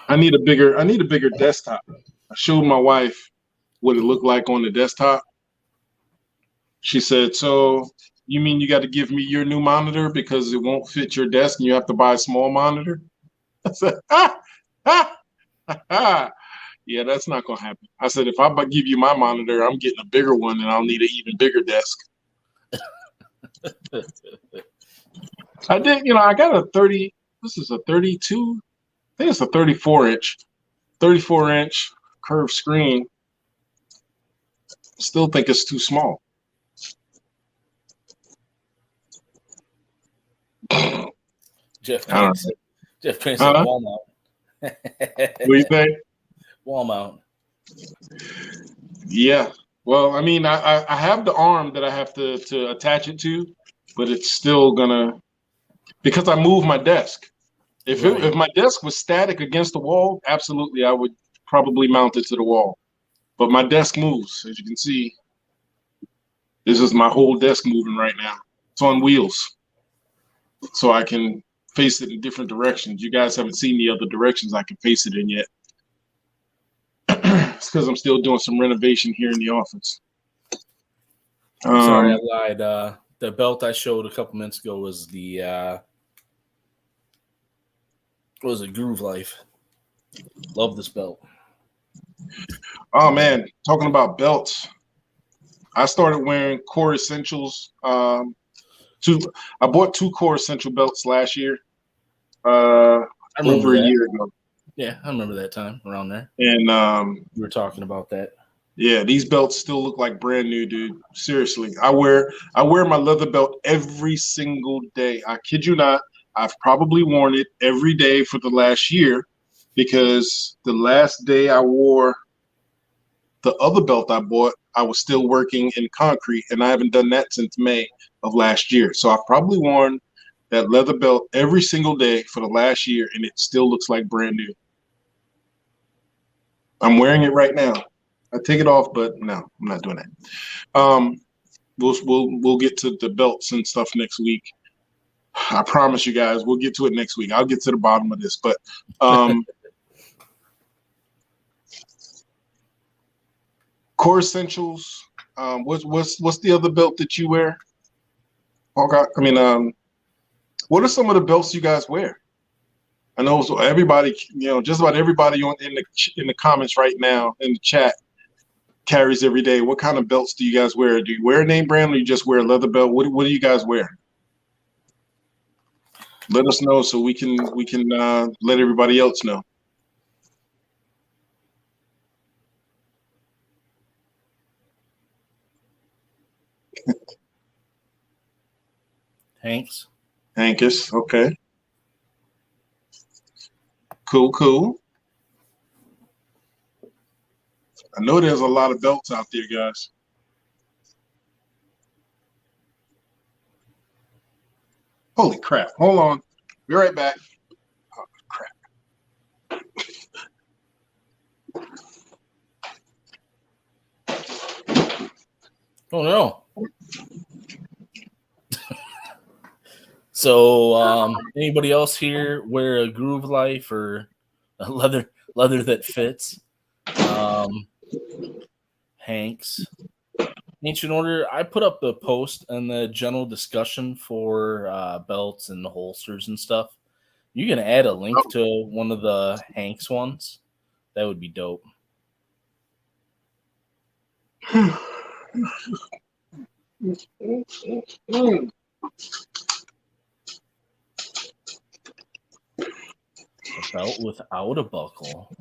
Speaker 1: I need a bigger desktop. I showed my wife what it looked like on the desktop. She said, "So you mean you got to give me your new monitor because it won't fit your desk and you have to buy a small monitor?" I said, yeah, that's not going to happen. I said, if I give you my monitor, I'm getting a bigger one and I'll need an even bigger desk. I did, I got a 30, this is a 32, I think it's a 34-inch curved screen. Still think it's too small.
Speaker 2: Jeff Payne said wall mount.
Speaker 1: What do you think?
Speaker 2: Wall mount.
Speaker 1: Yeah. Well, I mean, I have the arm that I have to attach it to, but it's still gonna, because I moved my desk. If my desk was static against the wall, absolutely, I would probably mount it to the wall. But my desk moves, as you can see. This is my whole desk moving right now. It's on wheels, so I can face it in different directions. You guys haven't seen the other directions I can face it in yet. It's because I'm still doing some renovation here in the office.
Speaker 2: Sorry, I lied. The belt I showed a couple minutes ago was the Groove Life. Love this belt.
Speaker 1: Oh man, talking about belts, I started wearing Core Essentials. I bought 2 Core Essential belts last year. Over a year ago.
Speaker 2: Yeah, I remember that time around there.
Speaker 1: And
Speaker 2: we were talking about that.
Speaker 1: Yeah, these belts still look like brand new, dude. Seriously. I wear my leather belt every single day. I kid you not. I've probably worn it every day for the last year, because the last day I wore the other belt I bought, I was still working in concrete, and I haven't done that since May of last year. So I've probably worn that leather belt every single day for the last year, and it still looks like brand new. I'm wearing it right now. I take it off, but no, I'm not doing that. We'll get to the belts and stuff next week. I promise you guys, we'll get to it next week. I'll get to the bottom of this, but Core Essentials. What's the other belt that you wear? Okay, I mean, what are some of the belts you guys wear? I know everybody, just about everybody in the comments right now in the chat carries every day. What kind of belts do you guys wear? Do you wear a name brand, or you just wear a leather belt? What do you guys wear? Let us know so we can let everybody else know. Hankus, okay. Cool. I know there's a lot of belts out there, guys. Holy crap. Hold on. Be right back. Oh, crap.
Speaker 2: Oh, no. So, anybody else here wear a Groove Life or a leather that fits? Hanks. Ancient Order, I put up the post and the general discussion for belts and the holsters and stuff. You can add a link to one of the Hanks ones. That would be dope. A belt without a buckle.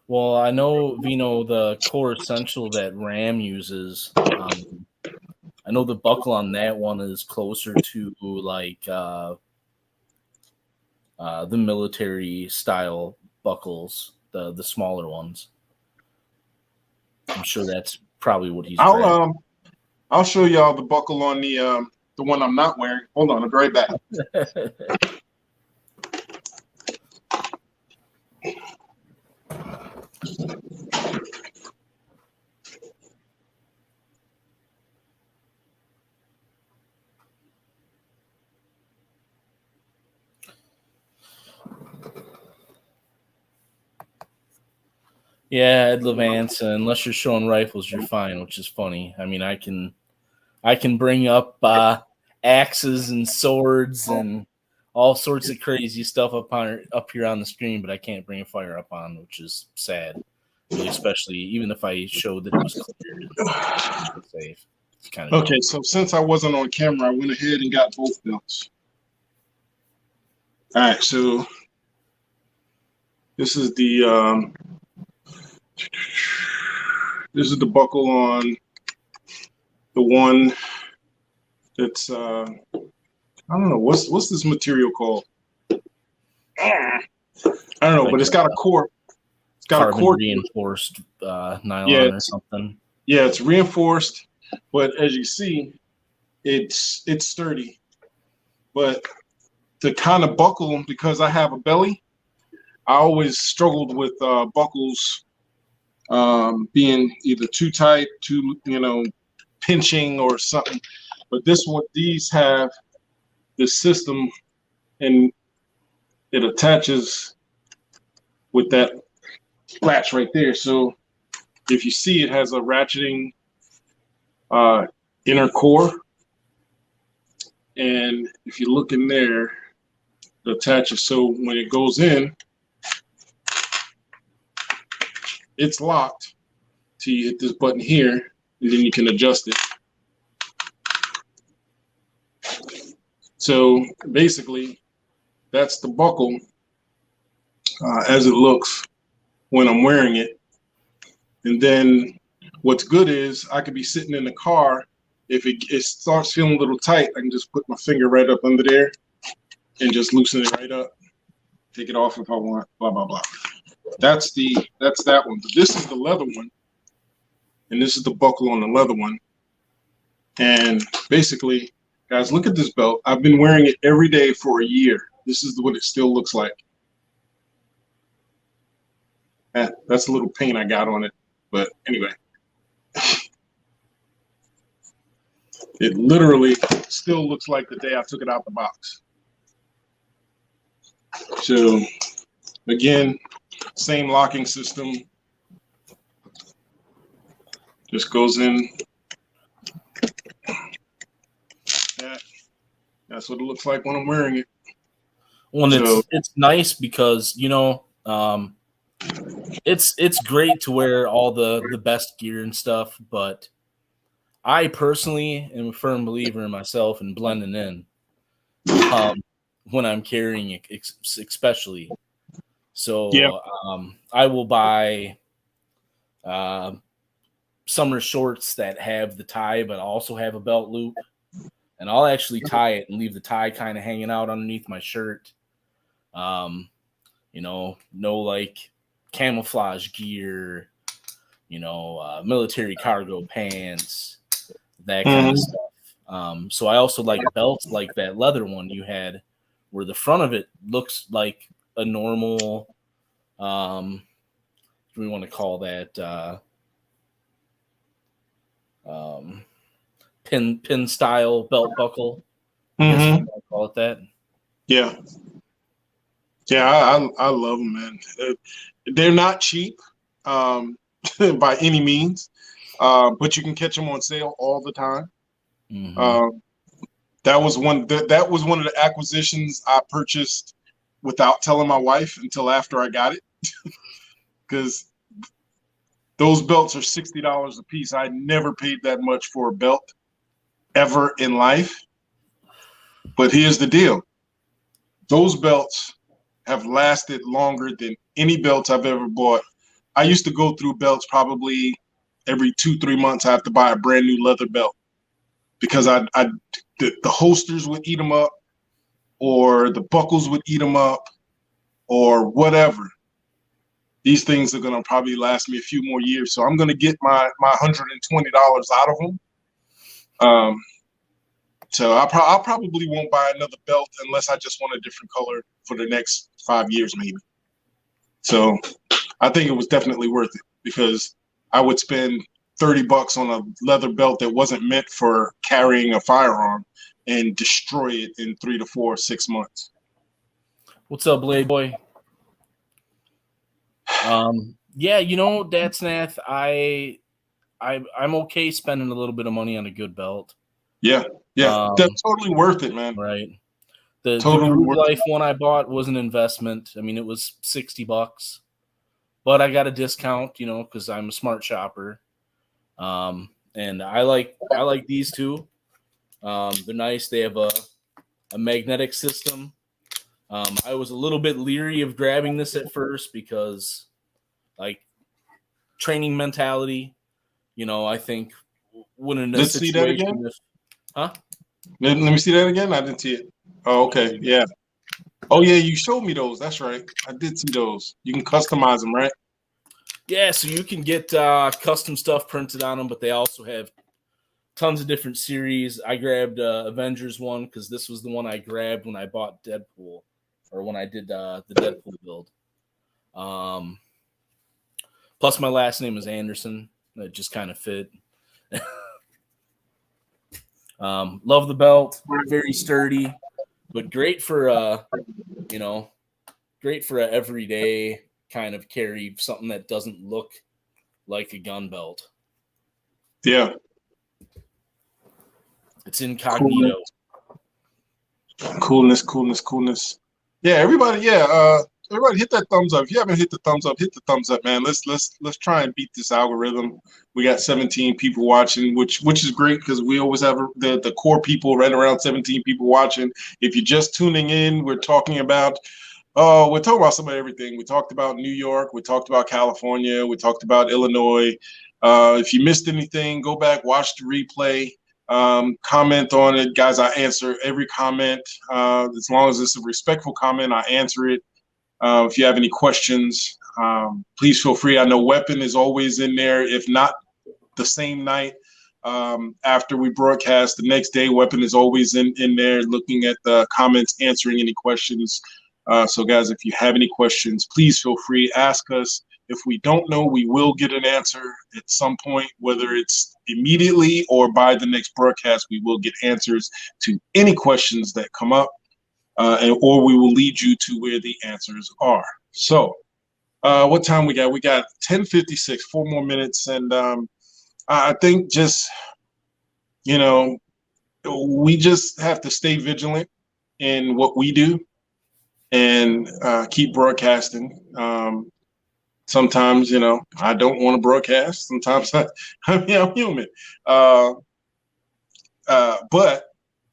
Speaker 2: Well, I know, Vino, the core essential that RAM uses. I know the buckle on that one is closer to like the military style buckles, the smaller ones. I'm sure that's probably what he's.
Speaker 1: I'll show y'all the buckle on the one I'm not wearing. Hold on, I'll be right back.
Speaker 2: Yeah, Ed Levance, unless you're showing rifles, you're fine, which is funny. I mean, I can bring up axes and swords and all sorts of crazy stuff up here on the screen, but I can't bring a fire up on, which is sad. Especially even if I showed that it was cleared and safe. It's kind of
Speaker 1: okay. Dumb. So since I wasn't on camera, I went ahead and got both belts. All right, so this is the buckle on the one that's I don't know what's this material called. I don't know, but it's got a core. It's got
Speaker 2: carbon
Speaker 1: a core
Speaker 2: reinforced nylon or something.
Speaker 1: Yeah, it's reinforced, but as you see, it's sturdy. But to kind of buckle, because I have a belly, I always struggled with buckles being either too tight, too pinching or something. But these have this system, and it attaches with that latch right there. So if you see, it has a ratcheting inner core, and if you look in there, it attaches. So when it goes in, it's locked till you hit this button here, and then you can adjust it. So basically, that's the buckle as it looks when I'm wearing it. And then what's good is I could be sitting in the car. If it starts feeling a little tight, I can just put my finger right up under there and just loosen it right up. Take it off if I want, blah, blah, blah. That's that one. But this is the leather one. And this is the buckle on the leather one. And basically, guys, look at this belt. I've been wearing it every day for a year. This is what it still looks like. That's a little paint I got on it. But anyway, it literally still looks like the day I took it out the box. So again, same locking system. Just goes in. That's what it looks like when I'm wearing it.
Speaker 2: Well, it's nice because it's great to wear all the best gear and stuff, but I personally am a firm believer in myself and blending in when I'm carrying it, especially. So
Speaker 1: yeah.
Speaker 2: I will buy summer shorts that have the tie but also have a belt loop, and I'll actually tie it and leave the tie kind of hanging out underneath my shirt. No like camouflage gear, military cargo pants, that kind of stuff. So I also like belts like that leather one you had, where the front of it looks like a normal, what do we want to call that? Pin style belt buckle. I guess we might call it that.
Speaker 1: Yeah. Yeah, I love them, man. They're not cheap by any means, but you can catch them on sale all the time.
Speaker 2: Mm-hmm.
Speaker 1: That was that was one of the acquisitions I purchased without telling my wife until after I got it, because those belts are $60 a piece. I never paid that much for a belt ever in life. But here's the deal. Those belts have lasted longer than any belts I've ever bought. I used to go through belts probably every 2-3 months. I have to buy a brand new leather belt because the holsters would eat them up, or the buckles would eat them up, or whatever. These things are going to probably last me a few more years. So I'm going to get my $120 out of them. So I probably won't buy another belt unless I just want a different color for the next 5 years, maybe. So I think it was definitely worth it, because I would spend $30 on a leather belt that wasn't meant for carrying a firearm and destroy it in 3 to 4 or 6 months.
Speaker 2: What's up, Blade Boy? Yeah, Dadsnath, I'm okay spending a little bit of money on a good belt.
Speaker 1: Yeah, that's totally worth it, man.
Speaker 2: Right. The Groove Life one I bought was an investment. I mean, it was $60, but I got a discount, because I'm a smart shopper. And I like these two. They're nice. They have a magnetic system. I was a little bit leery of grabbing this at first because, like, training mentality, I think when in a
Speaker 1: Let's
Speaker 2: situation,
Speaker 1: see that again?
Speaker 2: Huh?
Speaker 1: Let me see that again. I didn't see it. Oh, okay. Yeah. Oh, yeah. You showed me those. That's right. I did see those. You can customize them, right?
Speaker 2: Yeah. So you can get custom stuff printed on them, but they also have tons of different series. I grabbed Avengers one because this was the one I grabbed when I bought Deadpool, or when I did the Deadpool build. Plus, my last name is Anderson. That just kind of fit. Love the belt. Very sturdy, but great for great for an everyday kind of carry, something that doesn't look like a gun belt.
Speaker 1: Yeah.
Speaker 2: It's incognito.
Speaker 1: Coolness. Yeah, everybody hit that thumbs up. If you haven't hit the thumbs up, hit the thumbs up, man. Let's try and beat this algorithm. We got 17 people watching, which is great, because we always have the core people right around 17 people watching. If you're just tuning in, we're talking about some of everything. We talked about New York, we talked about California, we talked about Illinois. If you missed anything, go back, watch the replay. Comment on it, guys. I answer every comment. As long as it's a respectful comment, I answer it. If you have any questions, please feel free. I know Weapon is always in there. If not the same night, after we broadcast, the next day, Weapon is always in there looking at the comments, answering any questions. So guys, if you have any questions, please feel free, ask us. If we don't know, we will get an answer at some point, whether it's immediately or by the next broadcast. We will get answers to any questions that come up, or we will lead you to where the answers are. So what time we got? We got 10:56, 4 more minutes. And I think we just have to stay vigilant in what we do and keep broadcasting. Sometimes, I don't want to broadcast. Sometimes I'm human. But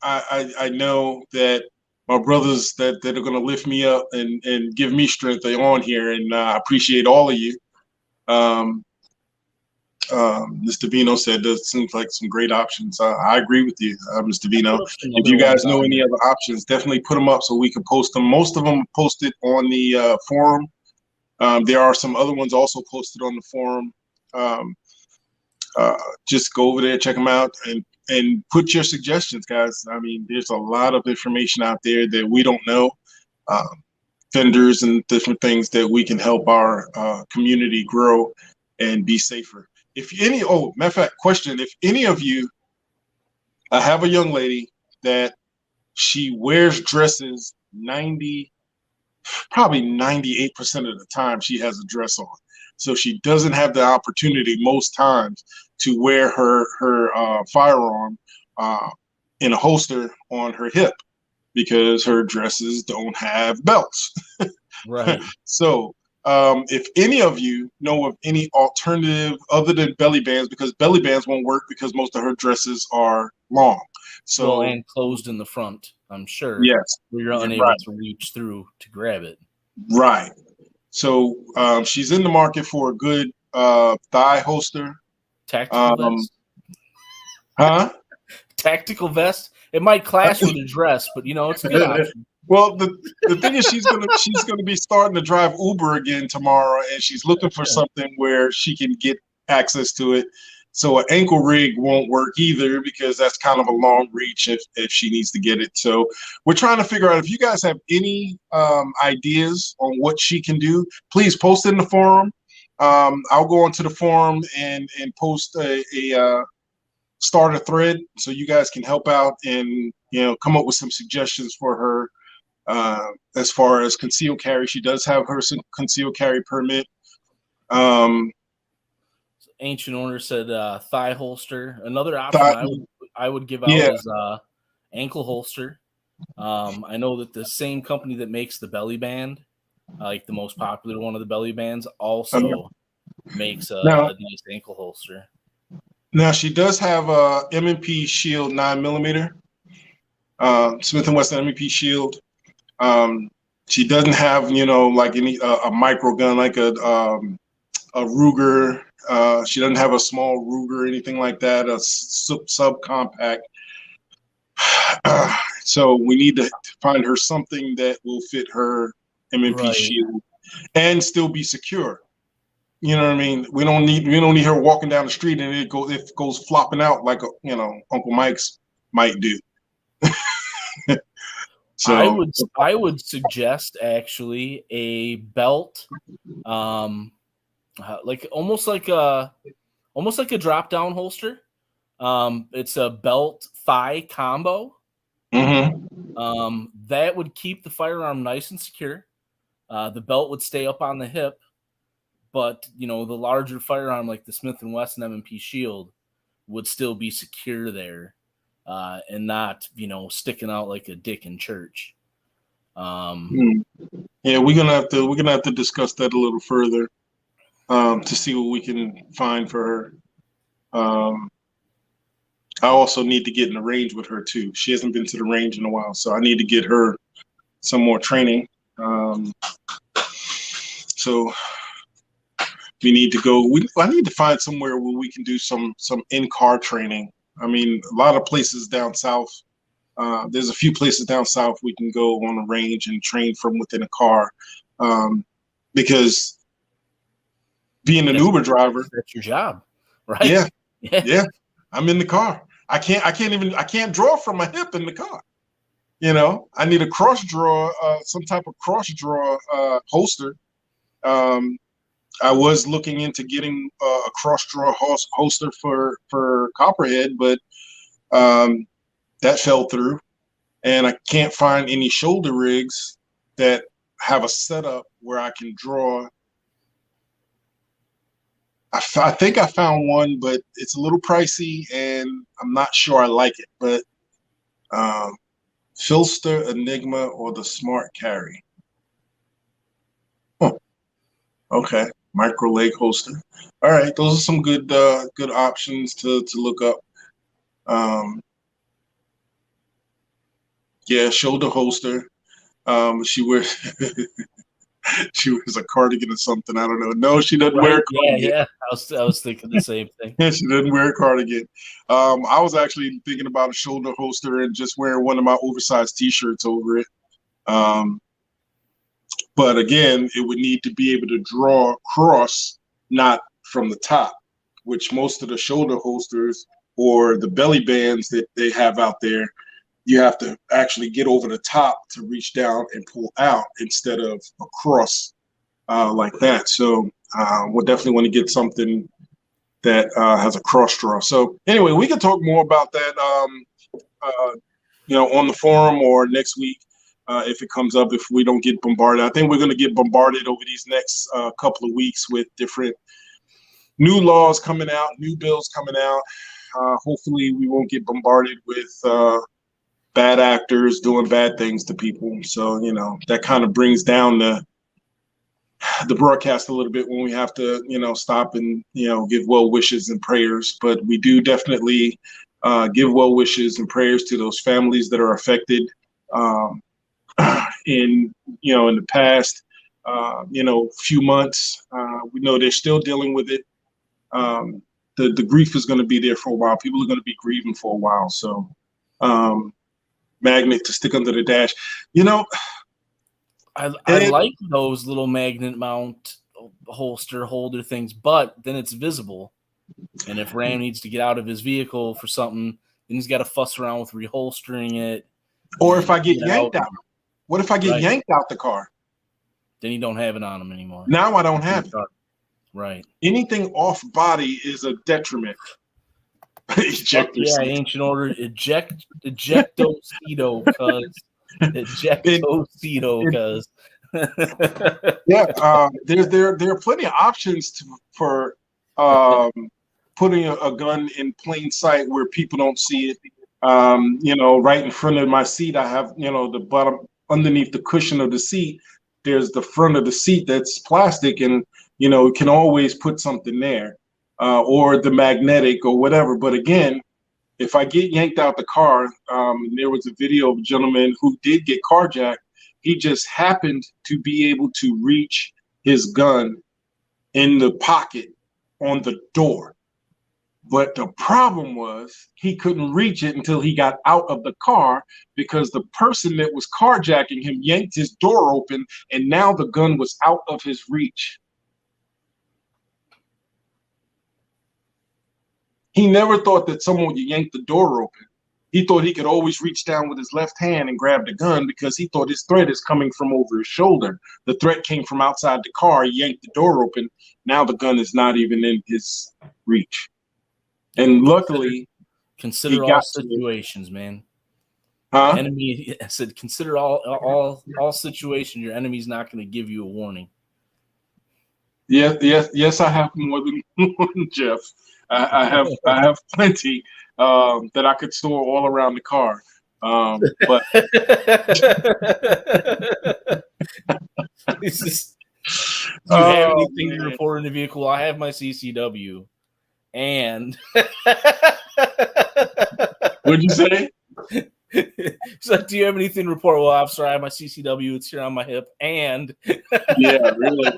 Speaker 1: I know that my brothers that are going to lift me up and give me strength are on here, and I appreciate all of you. Mr. Vino said that seems like some great options. I agree with you, Mr. Vino. If you guys know any other options, definitely put them up so we can post them. Most of them are posted on the forum. There are some other ones also posted on the forum. Just go over there, check them out, and put your suggestions, guys. I mean, there's a lot of information out there that we don't know, vendors and different things that we can help our community grow and be safer. Matter of fact, question, if any of you have a young lady that she wears dresses 90 probably 98% of the time she has a dress on. So she doesn't have the opportunity most times to wear her firearm in a holster on her hip because her dresses don't have belts.
Speaker 2: Right.
Speaker 1: So if any of you know of any alternative other than belly bands, because belly bands won't work because most of her dresses are long. So
Speaker 2: and closed in the front, I'm sure.
Speaker 1: yes,
Speaker 2: where you're unable to reach through to grab it.
Speaker 1: Right. So she's in the market for a good thigh holster.
Speaker 2: Tactical vest?
Speaker 1: Huh?
Speaker 2: Tactical vest? It might clash with a dress, but it's a good option.
Speaker 1: Well, the thing is, she's gonna be starting to drive Uber again tomorrow, and she's looking for something where she can get access to it. So an ankle rig won't work either because that's kind of a long reach if she needs to get it. So we're trying to figure out if you guys have any ideas on what she can do. Please post it in the forum. I'll go onto the forum and post a start a thread so you guys can help out and come up with some suggestions for her. As far as concealed carry, she does have her concealed carry permit.
Speaker 2: Ancient Owner said thigh holster. Another option I would give out is ankle holster. I know that the same company that makes the belly band, like the most popular one of the belly bands, also makes a nice ankle holster.
Speaker 1: Now she does have a M&P Shield 9mm, Smith & Wesson M&P Shield. She doesn't have like any a micro gun like a Ruger. She doesn't have a small Ruger or anything like that, a subcompact. So we need to find her something that will fit her M&P Shield and still be secure. You know what I mean? We don't need her walking down the street and it goes flopping out like Uncle Mike's might do. So
Speaker 2: I would suggest actually a belt, like almost like a drop down holster. It's a belt thigh combo. That would keep the firearm nice and secure. The belt would stay up on the hip, but the larger firearm like the Smith & Wesson M&P Shield would still be secure there, and not sticking out like a dick in church.
Speaker 1: Yeah, we're gonna have to discuss that a little further to see what we can find for her. I also need to get in the range with her too. She hasn't been to the range in a while, so I need to get her some more training. So we need to go. I need to find somewhere where we can do some in-car training. I mean, a lot of places down south. There's a few places down south we can go on a range and train from within a car, because being an Uber driver,
Speaker 2: that's your job, right?
Speaker 1: Yeah. I'm in the car. I can't draw from my hip in the car. I need a cross draw, some type of cross draw holster. I was looking into getting a cross draw holster for Copperhead, but that fell through, and I can't find any shoulder rigs that have a setup where I can draw. I think I found one, but it's a little pricey, and I'm not sure I like it. But Filster, Enigma, or the Smart Carry. Huh. Okay, micro leg holster. All right, those are some good options to look up. Yeah, shoulder holster. She wears she wears a cardigan or something. I don't know. No, she doesn't wear a cardigan.
Speaker 2: Yeah. I was thinking the same thing.
Speaker 1: Yeah, she doesn't wear a cardigan. I was actually thinking about a shoulder holster and just wearing one of my oversized T-shirts over it. But again, it would need to be able to draw across, not from the top, which most of the shoulder holsters or the belly bands that they have out there, you have to actually get over the top to reach down and pull out instead of across like that. So we'll definitely want to get something that has a cross draw. So anyway, we can talk more about that, on the forum or next week. if it comes up, if we don't get bombarded. I think we're going to get bombarded over these next couple of weeks with different new laws coming out, new bills coming out. Hopefully we won't get bombarded with bad actors doing bad things to people. So, you know, that kind of brings down the broadcast a little bit when we have to, you know, stop and, you know, give well wishes and prayers. But we do definitely give well wishes and prayers to those families that are affected in the past, few months. We know they're still dealing with it. The grief is going to be there for a while. People are going to be grieving for a while. So, magnet to stick under the dash. You know,
Speaker 2: I like those little magnet mount holder things, but then it's visible. And if Ram needs to get out of his vehicle for something, then he's got to fuss around with reholstering it.
Speaker 1: Or if I get yanked out. What if I get yanked out the car?
Speaker 2: Then you don't have it on him anymore.
Speaker 1: Now I don't have it.
Speaker 2: Right.
Speaker 1: Anything off body is a detriment.
Speaker 2: Ancient order. Ejectocito, cuz. Ejectocito, cuz.
Speaker 1: Yeah, there are plenty of options for putting a gun in plain sight where people don't see it. Right in front of my seat, I have, the bottom underneath the cushion of the seat, there's the front of the seat that's plastic, and you can always put something there, or the magnetic or whatever. But again, if I get yanked out the car, there was a video of a gentleman who did get carjacked. He just happened to be able to reach his gun in the pocket on the door. But the problem was he couldn't reach it until he got out of the car, because the person that was carjacking him yanked his door open, and now the gun was out of his reach. He never thought that someone would yank the door open. He thought he could always reach down with his left hand and grab the gun, because he thought his threat is coming from over his shoulder. The threat came from outside the car. He yanked the door open. Now the gun is not even in his reach. And luckily,
Speaker 2: consider all situations, man.
Speaker 1: Huh?
Speaker 2: Enemy, I said, consider all situations. Your enemy's not going to give you a warning.
Speaker 1: Yes, I have more than one, Jeff. I have plenty that I could store all around the car. But
Speaker 2: do you have anything to report in the vehicle? I have my CCW. And
Speaker 1: what'd you say?
Speaker 2: So, do you have anything to report? Well, I'm sorry, I have my CCW. It's here on my hip. And
Speaker 1: yeah, really.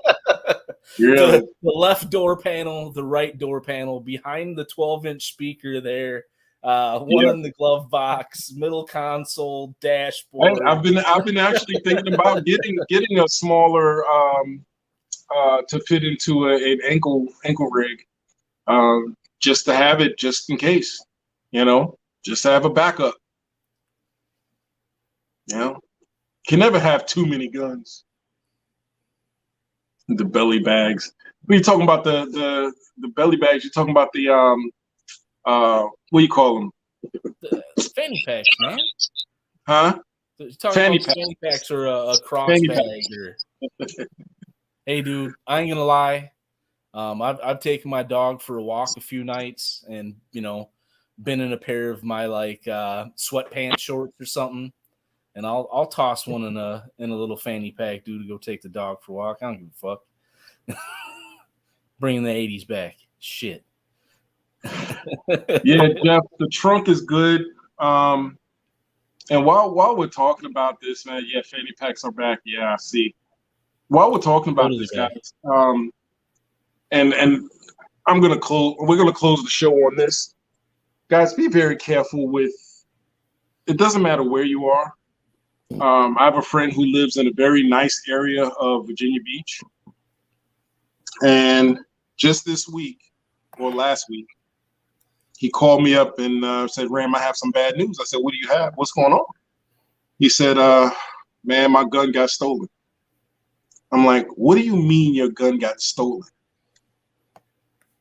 Speaker 2: The left door panel, the right door panel, behind the 12-inch speaker there, one in the glove box, middle console, dashboard.
Speaker 1: I've been actually thinking about getting a smaller to fit into an ankle rig. Just to have it, just in case, just to have a backup. Can never have too many guns. The belly bags. What are you talking about? The belly bags? You're talking about the what do you call them?
Speaker 2: The fanny packs, man.
Speaker 1: Huh?
Speaker 2: You're talking about fanny packs or a cross bag. Hey, dude, I ain't gonna lie. I've taken my dog for a walk a few nights, and been in a pair of my sweatpants shorts or something, and I'll toss one in a little fanny pack, dude, to go take the dog for a walk. I don't give a fuck. Bringing the 80s back, shit.
Speaker 1: Yeah, Jeff, the trunk is good. And while we're talking about this, man, yeah, fanny packs are back. Yeah, I see. While we're talking about this, guys, and we're gonna close the show on this. Guys, be very careful with. It doesn't matter where you are. I have a friend who lives in a very nice area of Virginia Beach, and just this week or last week, he called me up and said, "Ram, I have some bad news." I said, "What do you have? What's going on?" He said, "Man, my gun got stolen." I'm like, "What do you mean your gun got stolen?"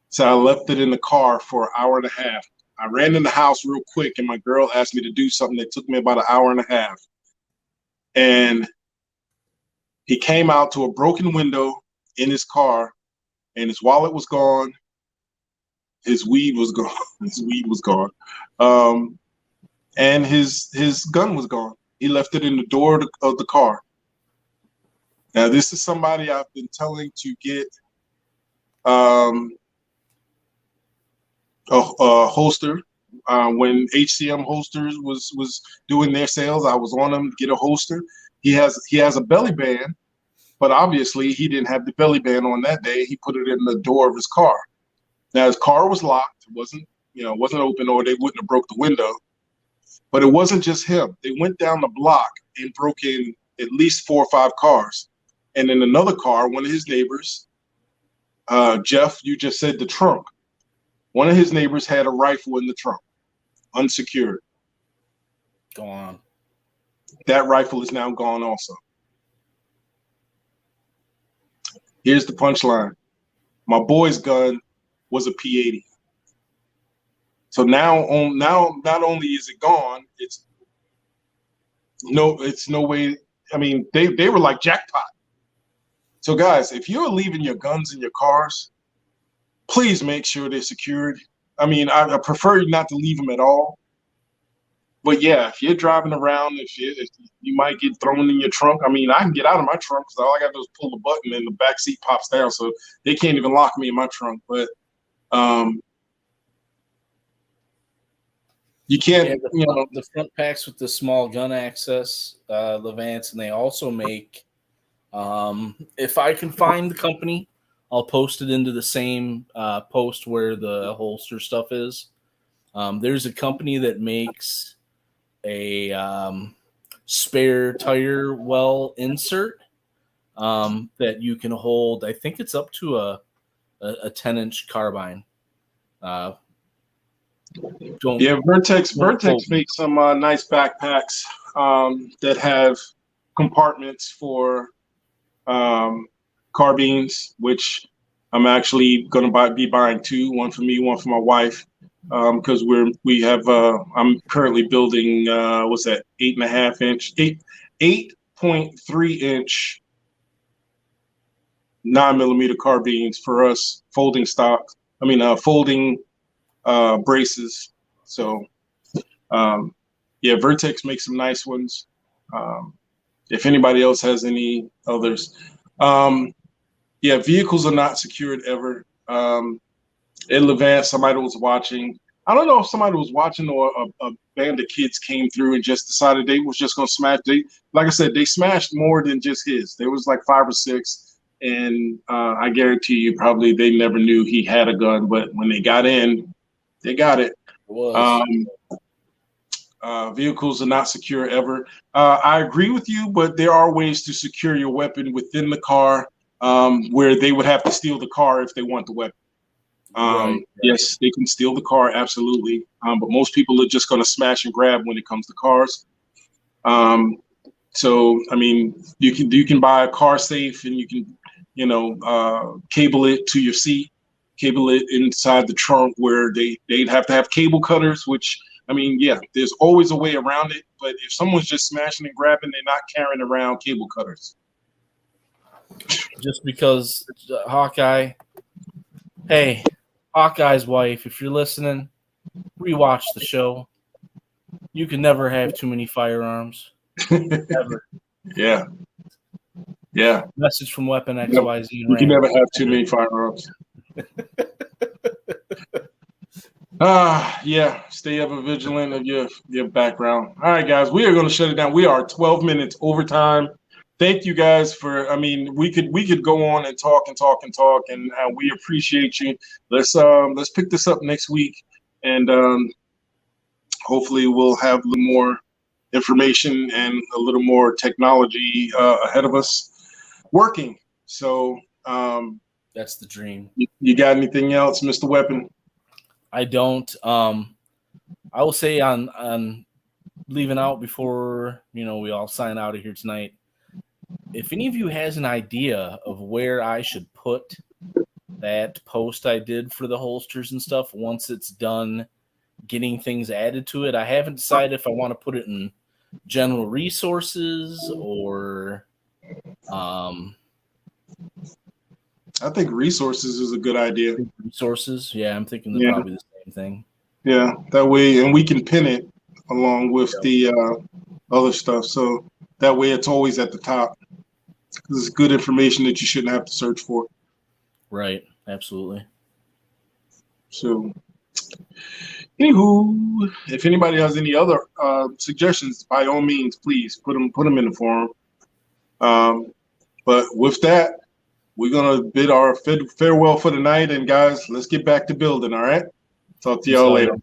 Speaker 1: So I left it in the car for an hour and a half. I ran in the house real quick, and my girl asked me to do something that took me about an hour and a half. And he came out to a broken window in his car, and his wallet was gone. His weed was gone. His weed was gone. And his gun was gone. He left it in the door of the car. Now, this is somebody I've been telling to get a holster. When HCM holsters was doing their sales, I was on them to get a holster. He has a belly band, but obviously he didn't have the belly band on that day. He put it in the door of his car. Now his car was locked. It wasn't open, or they wouldn't have broke the window. But it wasn't just him. They went down the block and broke in at least 4 or 5 cars. And in another car, one of his neighbors, Jeff, you just said the trunk. One of his neighbors had a rifle in the trunk, unsecured.
Speaker 2: Gone.
Speaker 1: That rifle is now gone also. Here's the punchline. My boy's gun was a P80. So now not only is it gone, it's no way. I mean, they were like jackpot. So guys, if you're leaving your guns in your cars, please make sure they're secured. I mean, I prefer not to leave them at all. But yeah, if you're driving around, if you might get thrown in your trunk. I mean, I can get out of my trunk because all I got to do is pull the button and the back seat pops down, so they can't even lock me in my trunk. But you can't.
Speaker 2: Yeah, the front packs with the small gun access, Levance, and they also make. If I can find the company, I'll post it into the same post where the holster stuff is. There's a company that makes a spare tire well insert that you can hold. I think it's up to a 10-inch carbine.
Speaker 1: Vertex makes some nice backpacks that have compartments for carbines, which I'm actually going to be buying 2, one for me, one for my wife. Because I'm currently building 8.3 inch 9mm carbines for us, folding braces. So Vertex makes some nice ones. If anybody else has any others, vehicles are not secured ever. In Levant, somebody was watching. I don't know if somebody was watching or a band of kids came through and just decided they was just going to smash. Like I said, they smashed more than just his. There was like 5 or 6, and I guarantee you probably they never knew he had a gun. But when they got in, they got it. Vehicles are not secure ever. I agree with you, but there are ways to secure your weapon within the car where they would have to steal the car if they want the weapon. Right. Yes, they can steal the car, absolutely. But most people are just going to smash and grab when it comes to cars. So, I mean, you can buy a car safe and you can, cable it to your seat, cable it inside the trunk where they'd have to have cable cutters, which, I mean, yeah, there's always a way around it. But if someone's just smashing and grabbing, they're not carrying around cable cutters.
Speaker 2: Just because Hawkeye, hey, Hawkeye's wife, if you're listening, rewatch the show. You can never have too many firearms. Ever.
Speaker 1: Yeah.
Speaker 2: Message from Weapon XYZ.
Speaker 1: You can never have too many firearms. Stay ever vigilant of your background. All right, guys, we are going to shut it down. We are 12 minutes overtime. Thank you guys we could go on and talk, and we appreciate you. Let's pick this up next week, and hopefully we'll have a little more information and a little more technology ahead of us working. So
Speaker 2: that's the dream.
Speaker 1: You got anything else, Mr. Weapon?
Speaker 2: I don't. I will say on leaving out before we all sign out of here tonight. If any of you has an idea of where I should put that post I did for the holsters and stuff once it's done getting things added to it, I haven't decided if I want to put it in general resources or
Speaker 1: I think resources is a good idea.
Speaker 2: Resources, yeah, I'm thinking they're probably the same thing.
Speaker 1: Yeah, that way, and we can pin it along with the other stuff, so that way it's always at the top. This is good information that you shouldn't have to search for.
Speaker 2: Right, absolutely.
Speaker 1: So, anywho, if anybody has any other suggestions, by all means, please put them in the forum. But with that, we're gonna bid our farewell for the night, and guys, let's get back to building. All right, talk to y'all later.